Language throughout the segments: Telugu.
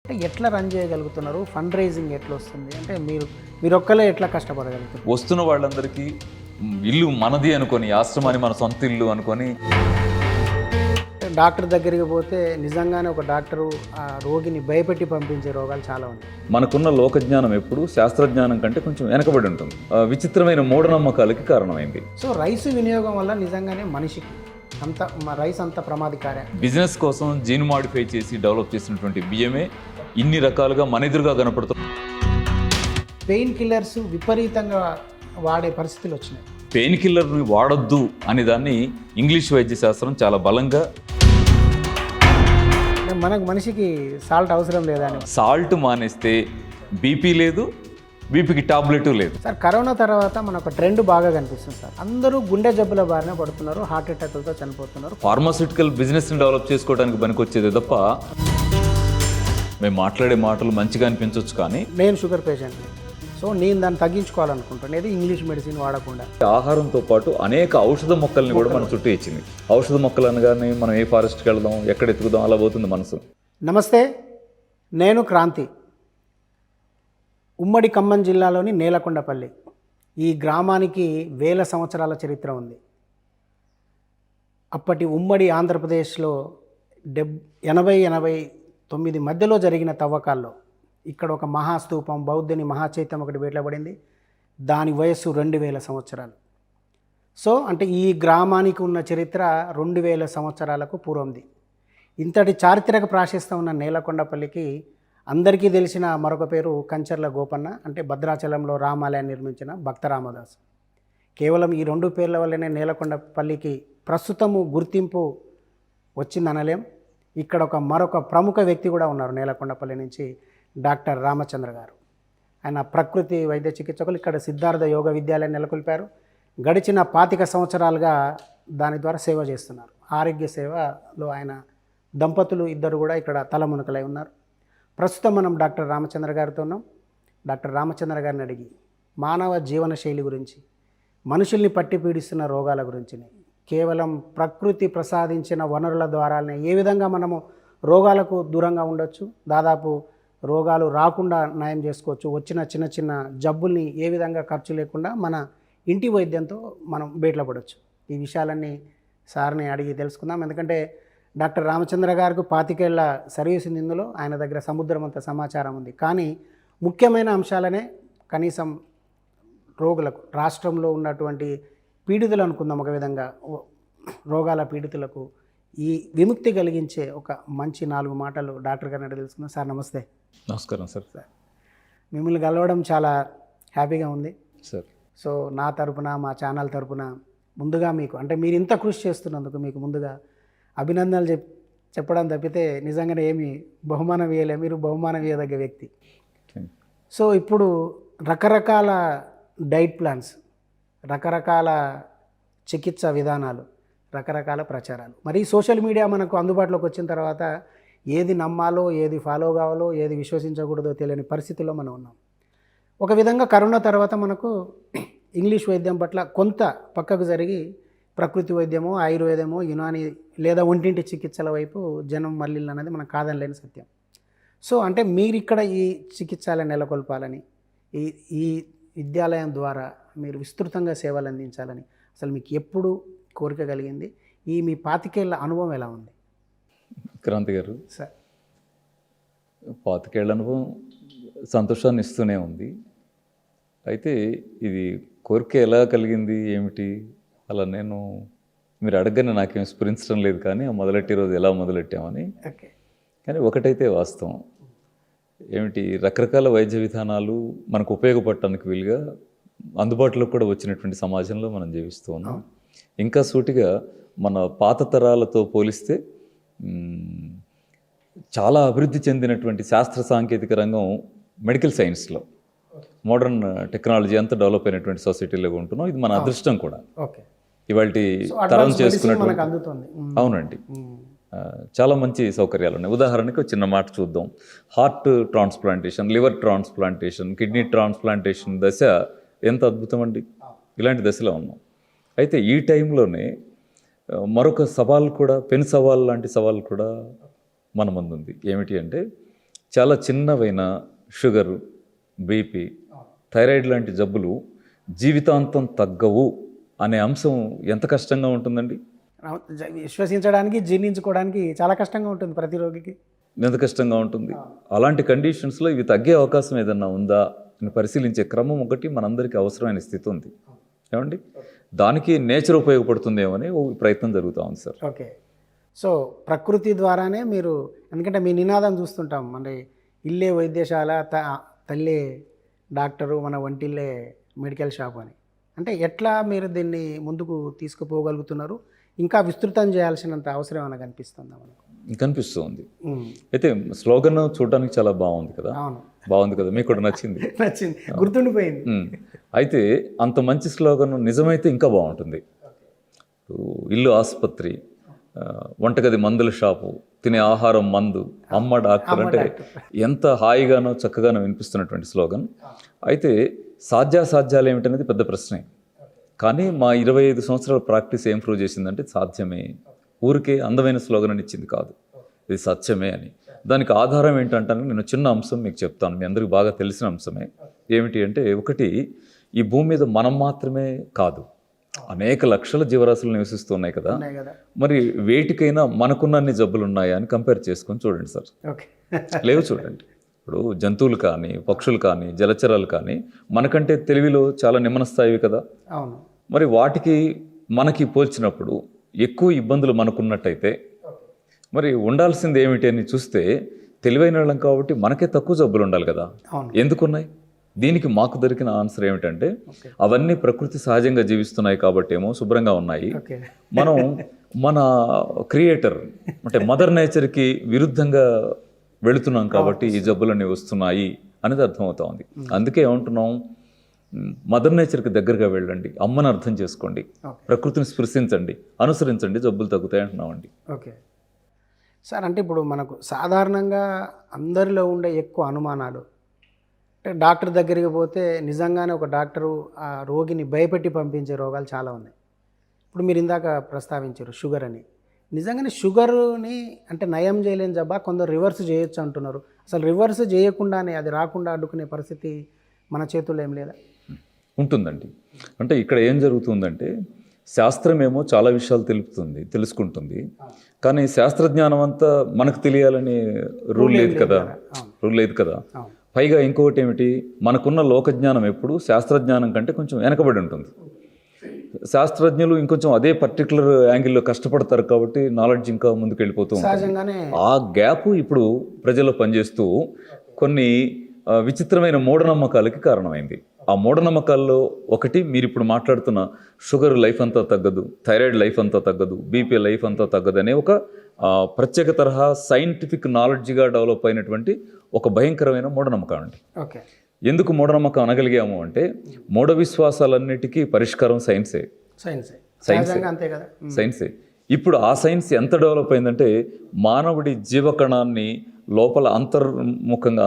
అంటే ఎట్లా రన్ చేయగలుగుతున్నారు? ఫండ్ రైజింగ్ ఎట్లా వస్తుంది? అంటే మీరు ఒక్కలే ఎట్లా కష్టపడగలుగుతారు? వస్తున్న వాళ్ళందరికీ ఇల్లు మనది అనుకొని, ఆశ్రమాన్ని మన సొంత ఇల్లు అనుకొని. డాక్టర్ దగ్గరికి పోతే నిజంగానే ఒక డాక్టరు ఆ రోగిని భయపెట్టి పంపించే రోగాలు చాలా ఉన్నాయి. మనకున్న లోకజ్ఞానం ఎప్పుడు శాస్త్రజ్ఞానం కంటే కొంచెం వెనకబడి ఉంటుంది. విచిత్రమైన మూఢనమ్మకాలకి కారణమైంది. సో రైస్ వినియోగం వల్ల నిజంగానే మనిషికి రైస్ అంత ప్రమాదకార. బిజినెస్ కోసం జీన్ మాడిఫై చేసి డెవలప్ చేసినటువంటి బియ్యమే ఇన్ని రకాలుగా మన ఎదురుగా కనపడుతుంది. పెయిన్ కిల్లర్స్ విపరీతంగా వాడే పరిస్థితులు వచ్చినాయి. పెయిన్ కిల్లర్ని వాడొద్దు అనే దాన్ని ఇంగ్లీష్ వైద్య శాస్త్రం చాలా బలంగా. మనిషికి సాల్ట్ అవసరం లేదా అని. సాల్ట్ మానేస్తే బీపీ లేదు, బీపీకి టాబ్లెట్ లేదు. సార్ కరోనా తర్వాత మనకు ట్రెండ్ బాగా కనిపిస్తుంది సార్. అందరూ గుండె జబ్బుల బారిన పడుతున్నారు, హార్ట్ అటాక్లతో చనిపోతున్నారు. ఫార్మాస్యూటికల్ బిజినెస్ని డెవలప్ చేసుకోవడానికి పనికొచ్చేది తప్ప మేము మాట్లాడే మాటలు మంచిగా అనిపించవచ్చు, కానీ నేను షుగర్ పేషెంట్ని. సో నేను దాన్ని తగ్గించుకోవాలనుకుంటాను, ఏది ఇంగ్లీష్ మెడిసిన్ వాడకుండా. ఆహారంతో పాటు అనేక ఔషధ మొక్కల్ని కూడా మన చుట్టూ ఇచ్చింది. ఔషధ మొక్కలు అనగానే మనం ఏ ఫారెస్ట్కి వెళ్దాం, ఎక్కడ ఎత్తుకుదాం, అలా పోతుంది మనసు. నమస్తే, నేను క్రాంతి. ఉమ్మడి ఖమ్మం జిల్లాలోని నేలకొండపల్లి. ఈ గ్రామానికి వేల సంవత్సరాల చరిత్ర ఉంది. అప్పటి ఉమ్మడి ఆంధ్రప్రదేశ్లో 89 మధ్యలో జరిగిన తవ్వకాల్లో ఇక్కడ ఒక మహాస్తూపం, బౌద్ధుని మహాచైత్యం ఒకటి బయటపడింది. దాని వయస్సు 2000 సంవత్సరాలు. సో అంటే ఈ గ్రామానికి ఉన్న చరిత్ర 2000 సంవత్సరాలకు పూర్వంది. ఇంతటి చారిత్రక ప్రాశస్త్యం ఉన్న నేలకొండపల్లికి అందరికీ తెలిసిన మరొక పేరు కంచర్ల గోపన్న. అంటే భద్రాచలంలో రామాలయాన్ని నిర్మించిన భక్త రామదాసు. కేవలం ఈ 2 పేర్ల వల్లనే నేలకొండపల్లికి ప్రస్తుతము గుర్తింపు వచ్చిందనలేం. ఇక్కడ మరొక ప్రముఖ వ్యక్తి కూడా ఉన్నారు నేలకొండపల్లి నుంచి, డాక్టర్ రామచంద్ర గారు. ఆయన ప్రకృతి వైద్య చికిత్సకులు. ఇక్కడ సిద్ధార్థ యోగ విద్యాలయం నెలకొల్పారు. గడిచిన 25 సంవత్సరాలుగా దాని ద్వారా సేవ చేస్తున్నారు. ఆరోగ్య సేవలో ఆయన దంపతులు ఇద్దరు కూడా ఇక్కడ తలమునకలై ఉన్నారు. ప్రస్తుతం మనం డాక్టర్ రామచంద్ర గారితో ఉన్నాం. డాక్టర్ రామచంద్ర గారిని అడిగి మానవ జీవన శైలి గురించి, మనుషుల్ని పట్టి పీడిస్తున్న రోగాల గురించి, కేవలం ప్రకృతి ప్రసాదించిన వనరుల ద్వారానే ఏ విధంగా మనము రోగాలకు దూరంగా ఉండొచ్చు, దాదాపు రోగాలు రాకుండా నయం చేసుకోవచ్చు, వచ్చిన చిన్న చిన్న జబ్బుల్ని ఏ విధంగా ఖర్చు లేకుండా మన ఇంటి వైద్యంతో మనం బయటపడవచ్చు, ఈ విషయాలన్నీ సార్ని అడిగి తెలుసుకుందాం. ఎందుకంటే డాక్టర్ రామచంద్ర గారికి 25 ఏళ్ల సర్వీస్ ఉంది. ఇందులో ఆయన దగ్గర సముద్రం అంత సమాచారం ఉంది. కానీ ముఖ్యమైన అంశాలనే కనీసం రోగులకు, రాష్ట్రంలో ఉన్నటువంటి పీడితులు అనుకుందాం ఒక విధంగా, రోగాల పీడితులకు ఈ విముక్తి కలిగించే ఒక మంచి 4 మాటలు డాక్టర్ గారిని అడిగి తెలుసుకుందాం. సార్ నమస్తే. నమస్కారం సార్. మిమ్మల్ని కలవడం చాలా హ్యాపీగా ఉంది సార్. సో నా తరపున, మా ఛానల్ తరపున ముందుగా మీకు, అంటే మీరు ఇంత కృషి చేస్తున్నందుకు మీకు ముందుగా అభినందనలు చెప్పడం తప్పితే నిజంగానే ఏమి బహుమానం ఇవ్వలే. మీరు బహుమానం ఇవ్వదగ్గ వ్యక్తి. సో ఇప్పుడు రకరకాల డైట్ ప్లాన్స్, రకరకాల చికిత్స విధానాలు, రకరకాల ప్రచారాలు, మరి సోషల్ మీడియా మనకు అందుబాటులోకి వచ్చిన తర్వాత ఏది నమ్మాలో, ఏది ఫాలో కావాలో, ఏది విశ్వసించకూడదో తెలియని పరిస్థితుల్లో మనం ఉన్నాం. ఒక విధంగా కరోనా తర్వాత మనకు ఇంగ్లీష్ వైద్యం పట్ల కొంత పక్కకు జరిగి ప్రకృతి వైద్యమో, ఆయుర్వేదమో, యునాని లేదా ఒంటింటి చికిత్సల వైపు జనం మళ్ళీ అనేది మనం కాదనలేని సత్యం. సో అంటే మీరు ఇక్కడ ఈ చికిత్సలను నెలకొల్పాలని, ఈ విద్యాలయం ద్వారా మీరు విస్తృతంగా సేవలు అందించాలని అసలు మీకు ఎప్పుడు కోరిక కలిగింది? ఈ మీ 25 ఏళ్ల అనుభవం ఎలా ఉంది? క్రాంతి గారు, సార్ 25 ఏళ్ల అనుభవం సంతోషాన్ని ఇస్తూనే ఉంది. అయితే ఇది కోరిక ఎలా కలిగింది ఏమిటి అలా నేను మీరు అడగగానే నాకేం స్ఫురించడం లేదు, కానీ మొదలెట్టే రోజు ఎలా మొదలెట్టామని. ఓకే. కానీ ఒకటైతే వాస్తవం, ఏమిటి, రకరకాల వైద్య విధానాలు మనకు ఉపయోగపడటానికి వీలుగా అందుబాటులో కూడా వచ్చినటువంటి సమాజంలో మనం జీవిస్తూ ఉన్నాం. ఇంకా సూటిగా మన పాత తరాలతో పోలిస్తే చాలా అభివృద్ధి చెందినటువంటి శాస్త్ర సాంకేతిక రంగం మెడికల్ సైన్స్లో, మోడర్న్ టెక్నాలజీ అంతా డెవలప్ అయినటువంటి సొసైటీలో ఉంటున్నాం. ఇది మన అదృష్టం కూడా. ఓకే. ఇవాళ తరం చేసుకున్నటువంటి. అవునండి, చాలా మంచి సౌకర్యాలు ఉన్నాయి. ఉదాహరణకి ఒక చిన్న మాట చూద్దాం. Heart transplantation, liver transplantation, kidney transplantation దశ ఎంత అద్భుతం అండి. ఇలాంటి దశలో ఉన్నాం. అయితే ఈ టైంలోనే మరొక సవాల్ కూడా, పెను సవాల్ లాంటి సవాల్ కూడా మన ముందు ఉంది. ఏమిటి అంటే చాలా చిన్నవైన షుగర్, బీపీ, థైరాయిడ్ లాంటి జబ్బులు జీవితాంతం తగ్గవు అనే అంశం ఎంత కష్టంగా ఉంటుందండి. విశ్వసించడానికి, జీర్ణించుకోవడానికి చాలా కష్టంగా ఉంటుంది ప్రతి రోగికి. ఎంత కష్టంగా ఉంటుంది. అలాంటి కండిషన్స్లో ఇవి తగ్గే అవకాశం ఏదన్నా ఉందా అని పరిశీలించే క్రమం ఒకటి మనందరికీ అవసరమైన స్థితి ఉంది ఏమండి. దానికి నేచర్ ఉపయోగపడుతుందేమో అని ఓ ప్రయత్నం జరుగుతూ ఉంది సార్. ఓకే. సో ప్రకృతి ద్వారానే మీరు, ఎందుకంటే మీ నినాదం చూస్తుంటాం, అంటే ఇల్లే వైద్యశాల, తల్లే డాక్టరు, మన వంటిల్లే మెడికల్ షాప్ అని. అంటే ఎట్లా మీరు దీన్ని ముందుకు తీసుకుపోగలుగుతున్నారు? ఇంకా విస్తృతం చేయాల్సినంత అవసరం ఏమైనా కనిపిస్తుందా మనకు? కనిపిస్తుంది. అయితే స్లోగన్ చూడడానికి చాలా బాగుంది కదా. అవును, బాగుంది కదా, మీకు కూడా నచ్చింది? నచ్చింది, గుర్తుండిపోయింది. అయితే అంత మంచి స్లోగన్ నిజమైతే ఇంకా బాగుంటుంది. ఇల్లు ఆసుపత్రి, వంటగది మందుల షాపు, తినే ఆహారం మందు, అమ్మ డాక్టర్ అంటే ఎంత హాయిగానో చక్కగానో వినిపిస్తున్నటువంటి స్లోగన్. అయితే సాధ్యాసాధ్యాలు ఏమిటనేది పెద్ద ప్రశ్నే. కానీ మా 25 సంవత్సరాల ప్రాక్టీస్ ఏం ప్రూవ్ చేసిందంటే సాధ్యమే. ఊరికే అందమైన స్లోగన్ అని ఇచ్చింది కాదు, ఇది సత్యమే అని. దానికి ఆధారం ఏంటంటే నేను చిన్న అంశం మీకు చెప్తాను, మీ అందరికీ బాగా తెలిసిన అంశమే. ఏమిటి అంటే, ఒకటి, ఈ భూమి మీద మనం మాత్రమే కాదు, అనేక లక్షల జీవరాశులు నివసిస్తున్నాయి కదా. మరి వేటికైనా మనకున్నన్ని జబ్బులు ఉన్నాయా అని కంపేర్ చేసుకొని చూడండి సార్. లేవు చూడండి. ఇప్పుడు జంతువులు కానీ, పక్షులు కానీ, జలచరాలు కానీ మనకంటే తెలివిలో చాలా నిమ్మన స్థాయివి కదా. మరి వాటికి మనకి పోల్చినప్పుడు ఎక్కువ ఇబ్బందులు మనకున్నట్టయితే మరి ఉండాల్సింది ఏమిటి అని చూస్తే తెలివైన వాళ్ళం కాబట్టి మనకే తక్కువ జబ్బులు ఉండాలి కదా. ఎందుకున్నాయి? దీనికి మాకు దొరికిన ఆన్సర్ ఏమిటంటే, అవన్నీ ప్రకృతి సహజంగా జీవిస్తున్నాయి కాబట్టి ఏమో శుభ్రంగా ఉన్నాయి. మనం మన క్రియేటర్ అంటే మదర్ నేచర్కి విరుద్ధంగా వెళుతున్నాం కాబట్టి ఈ జబ్బులన్నీ వస్తున్నాయి అనేది అర్థమవుతా ఉంది. అందుకే ఏమంటున్నాం, మదర్ నేచర్కి దగ్గరగా వెళ్ళండి, అమ్మని అర్థం చేసుకోండి, ప్రకృతిని స్పృశించండి, అనుసరించండి, జబ్బులు తగ్గుతాయి అంటున్నామండి. Okay sir. అంటే ఇప్పుడు మనకు సాధారణంగా అందరిలో ఉండే ఎక్కువ అనుమానాలు, అంటే డాక్టర్ దగ్గరికి పోతే నిజంగానే ఒక డాక్టరు ఆ రోగిని భయపెట్టి పంపించే రోగాలు చాలా ఉన్నాయి. ఇప్పుడు మీరు ఇందాక ప్రస్తావించారు షుగర్ అని. నిజంగానే షుగర్ని అంటే నయం చేయలేని జబ్బా, కొందరు రివర్స్ చేయొచ్చు అంటున్నారు. అసలు రివర్స్ చేయకుండానే అది రాకుండా అడ్డుకునే పరిస్థితి మన చేతుల్లో ఏం లేదా? ఉంటుందండి. అంటే ఇక్కడ ఏం జరుగుతుందంటే, శాస్త్రమేమో చాలా విషయాలు తెలుసుకుంటుంది, కానీ శాస్త్రజ్ఞానం అంతా మనకు తెలియాలని రూల్ లేదు కదా. పైగా ఇంకొకటి ఏమిటి, మనకున్న లోకజ్ఞానం ఎప్పుడు శాస్త్రజ్ఞానం కంటే కొంచెం వెనకబడి ఉంటుంది. శాస్త్రజ్ఞులు ఇంకొంచెం అదే పర్టికులర్ యాంగిల్లో కష్టపడతారు కాబట్టి నాలెడ్జ్ ఇంకా ముందుకు వెళ్ళిపోతూ ఉంటుంది. ఆ గ్యాప్ ఇప్పుడు ప్రజల్లో పనిచేస్తూ కొన్ని విచిత్రమైన మూఢనమ్మకాలకి కారణమైంది. ఆ మూఢనమ్మకాల్లో ఒకటి, మీరు ఇప్పుడు మాట్లాడుతున్న షుగర్ లైఫ్ అంతా తగ్గదు, థైరాయిడ్ లైఫ్ అంతా తగ్గదు, బీపీ లైఫ్ అంతా తగ్గదు అనే ఒక ప్రత్యేక తరహా సైంటిఫిక్ నాలెడ్జ్గా డెవలప్ అయినటువంటి ఒక భయంకరమైన మూఢనమ్మకం అండి. ఎందుకు మూఢనమ్మకం అనగలిగాము అంటే, మూఢ విశ్వాసాలన్నిటికీ పరిష్కారం సైన్సే. ఇప్పుడు ఆ సైన్స్ ఎంత డెవలప్ అయిందంటే, మానవుడి జీవకణాన్ని లోపల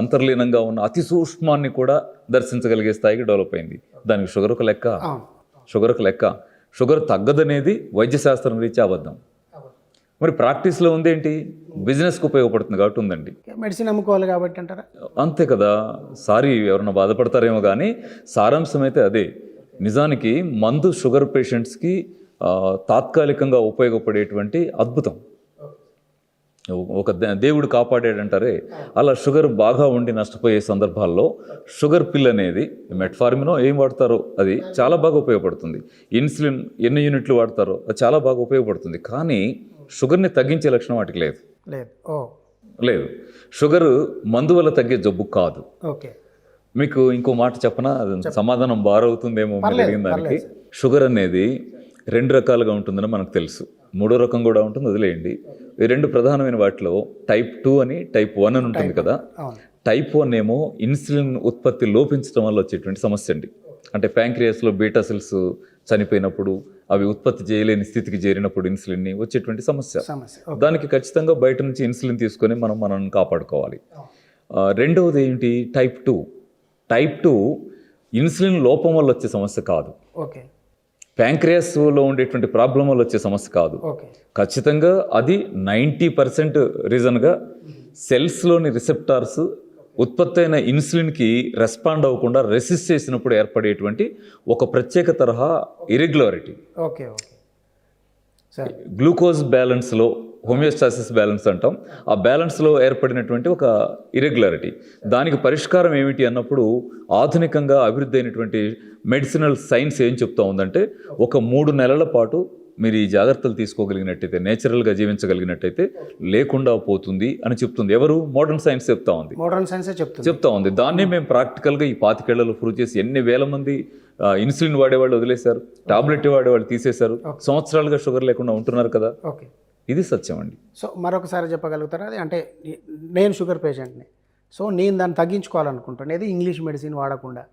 అంతర్లీనంగా ఉన్న అతి సూక్ష్మాన్ని కూడా దర్శించగలిగే స్థాయికి డెవలప్ అయింది. దానికి షుగర్ ఒక లెక్క. షుగర్ తగ్గదనేది వైద్యశాస్త్రం రీత్యా అబద్ధం. మరి ప్రాక్టీస్లో ఉందేంటి, బిజినెస్కి ఉపయోగపడుతుంది కాబట్టి ఉందండి. మెడిసిన్ అమ్ముకోవాలి కాబట్టి అంటారా? అంతే కదా. సారీ, ఎవరన్నా బాధపడతారేమో కానీ సారాంశం అయితే అదే. నిజానికి మందు షుగర్ పేషెంట్స్కి తాత్కాలికంగా ఉపయోగపడేటువంటి అద్భుతం. ఒక దేవుడు కాపాడాడంటారే, అలా షుగర్ బాగా ఉండి నష్టపోయే సందర్భాల్లో షుగర్ పిల్ అనేది, మెట్ఫార్మినో ఏం వాడతారో అది చాలా బాగా ఉపయోగపడుతుంది. ఇన్సులిన్ ఎన్ని యూనిట్లు వాడతారో అది చాలా బాగా ఉపయోగపడుతుంది. కానీ షుగర్ని తగ్గించే లక్షణం వాటికి లేదు. షుగర్ మందు వల్ల తగ్గే జబ్బు కాదు. మీకు ఇంకో మాట చెప్పనా, సమాధానం బారవుతుందేమో మీరు అడిగిన దానికి. షుగర్ అనేది 2 రకాలుగా ఉంటుందని మనకు తెలుసు, 3వ రకం కూడా ఉంటుంది, వదిలేయండి. ఈ 2 ప్రధానమైన వాటిలో టైప్ 2 అని, టైప్ 1 అని ఉంటుంది కదా. టైప్ 1 ఏమో ఇన్సులిన్ ఉత్పత్తి లోపించడం వల్ల వచ్చేటువంటి సమస్య అండి. అంటే ప్యాంక్రియాస్లో బీటా సెల్స్ చనిపోయినప్పుడు, అవి ఉత్పత్తి చేయలేని స్థితికి చేరినప్పుడు ఇన్సులిన్ని వచ్చేటువంటి సమస్య. దానికి ఖచ్చితంగా బయట నుంచి ఇన్సులిన్ తీసుకొని మనం కాపాడుకోవాలి. రెండవది ఏంటి, టైప్ 2. టైప్ 2 ఇన్సులిన్ లోపం వల్ల వచ్చే సమస్య కాదు, ప్యాంక్రియాస్లో ఉండేటువంటి ప్రాబ్లం వల్ల వచ్చే సమస్య కాదు. ఖచ్చితంగా అది 90% రీజన్గా సెల్స్లోని రిసెప్టార్స్ ఉత్పత్తి అయిన ఇన్సులిన్కి రెస్పాండ్ అవ్వకుండా రెసిస్ట్ చేసినప్పుడు ఏర్పడేటువంటి ఒక ప్రత్యేక తరహా ఇరెగ్యులారిటీ. ఓకే ఓకే సరే. గ్లూకోజ్ బ్యాలెన్స్లో హోమియోస్టాసిస్ బ్యాలెన్స్ అంటాం, ఆ బ్యాలెన్స్లో ఏర్పడినటువంటి ఒక ఇరెగ్యులారిటీ. దానికి పరిష్కారం ఏమిటి అన్నప్పుడు ఆధునికంగా అభివృద్ధి అయినటువంటి మెడిసినల్ సైన్స్ ఏం చెప్తా ఉందంటే, ఒక 3 నెలల పాటు మీరు ఈ జాగ్రత్తలు తీసుకోగలిగినట్టయితే, నేచురల్గా జీవించగలిగినట్టయితే లేకుండా పోతుంది అని చెప్తుంది. ఎవరు? మోడర్న్ సైన్స్ చెప్తా ఉంది. మోడర్న్ సైన్సే చెప్తా ఉంది. దాన్నే మేము ప్రాక్టికల్గా ఈ 25 ఏళ్లలో ప్రూవ్ చేసి ఎన్ని వేల మంది ఇన్సులిన్ వాడేవాళ్ళు వదిలేశారు, టాబ్లెట్ వాడేవాళ్ళు తీసేశారు, సంవత్సరాలుగా షుగర్ లేకుండా ఉంటున్నారు కదా. ఓకే, ఇది సత్యం అండి. సో మరొకసారి చెప్పగలుగుతారా? అది అంటే నేను షుగర్ పేషెంట్ని, సో నేను దాన్ని తగ్గించుకోవాలనుకుంటాను, ఇంగ్లీష్ మెడిసిన్ వాడకుండా,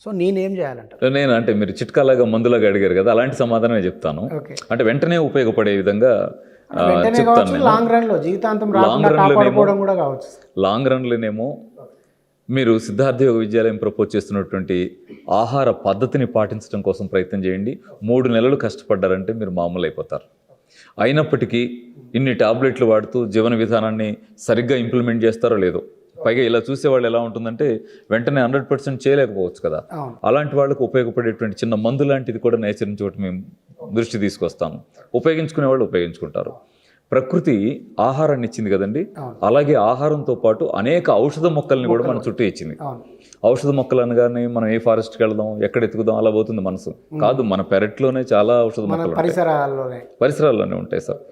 సో నేనేం చేయాలంటారు? నేను అంటే మీరు చిట్కాలాగా మందులాగా అడిగారు కదా, అలాంటి సమాధానమే చెప్తాను. అంటే వెంటనే ఉపయోగపడే విధంగా చెప్తాను. లాంగ్ రన్ లో జీవితాంతం కాపాడుకోవడం కూడా కావచ్చు. లాంగ్ రన్లోనేమో మీరు సిద్ధార్థ యోగ విద్యాలయం ప్రపోజ్ చేస్తున్నటువంటి ఆహార పద్ధతిని పాటించడం కోసం ప్రయత్నం చేయండి. 3 నెలలు కష్టపడ్డారంటే మీరు మామూలు అయిపోతారు. అయినప్పటికీ ఇన్ని టాబ్లెట్లు వాడుతూ జీవన విధానాన్ని సరిగ్గా ఇంప్లిమెంట్ చేస్తారో లేదో, పైగా ఇలా చూసేవాళ్ళు ఎలా ఉంటుందంటే వెంటనే 100% చేయలేకపోవచ్చు కదా. అలాంటి వాళ్ళకు ఉపయోగపడేటువంటి చిన్న మందు లాంటిది కూడా నేచర్ నుంచి ఒకటి మేము దృష్టి తీసుకొస్తాము. ఉపయోగించుకునే వాళ్ళు ఉపయోగించుకుంటారు. ప్రకృతి ఆహారాన్ని ఇచ్చింది కదండి, అలాగే ఆహారంతో పాటు అనేక ఔషధ మొక్కల్ని కూడా మన చుట్టూ ఇచ్చింది. ఔషధ మొక్కలు అనగానే మనం ఏ ఫారెస్ట్కి వెళ్దాం, ఎక్కడ ఎత్తుకుదాం అలా పోతుంది మనసు. కాదు, మన పెరట్లోనే చాలా ఔషధ మొక్కలు పరిసరాల్లోనే ఉంటాయి సార్.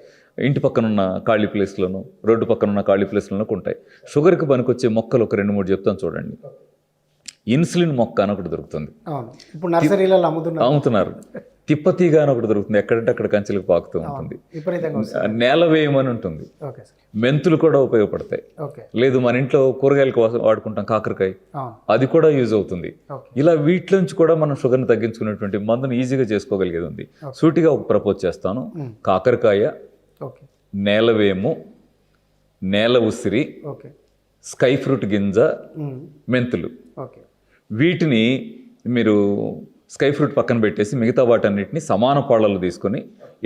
ఇంటి పక్కన ఉన్న ఖాళీ ప్లేస్లోను, రోడ్డు పక్కన ఉన్న ఖాళీ ప్లేస్లోనూ ఉంటాయి. షుగర్కి పనికొచ్చే మొక్కలు ఒక 2-3 చెప్తాను చూడండి. ఇన్సులిన్ మొక్క అని ఒకటి దొరుకుతుంది, ఇప్పుడు నర్సరీలలో అమ్ముతున్నారు. తిప్పతీగ అని ఒకటి దొరుకుతుంది, ఎక్కడంటే అక్కడ కంచెలకు పాకుతూ ఉంటుంది. నేల వేయమని ఉంటుంది. మెంతులు కూడా ఉపయోగపడతాయి. లేదు మన ఇంట్లో కూరగాయలకు వాడుకుంటాం కాకరకాయ, అది కూడా యూజ్ అవుతుంది. ఇలా వీటిలోంచి కూడా మనం షుగర్ని తగ్గించుకునేటువంటి మందును ఈజీగా చేసుకోగలిగేది ఉంది. సూటిగా ఒక ప్రపోజ్ చేస్తాను. కాకరకాయ, నేలవేము, నేల ఉసిరి, స్కై ఫ్రూట్ గింజ, మెంతులు, వీటిని మీరు స్కై ఫ్రూట్ పక్కన పెట్టేసి మిగతా వాటన్నిటిని సమాన పాళ్ళలో తీసుకొని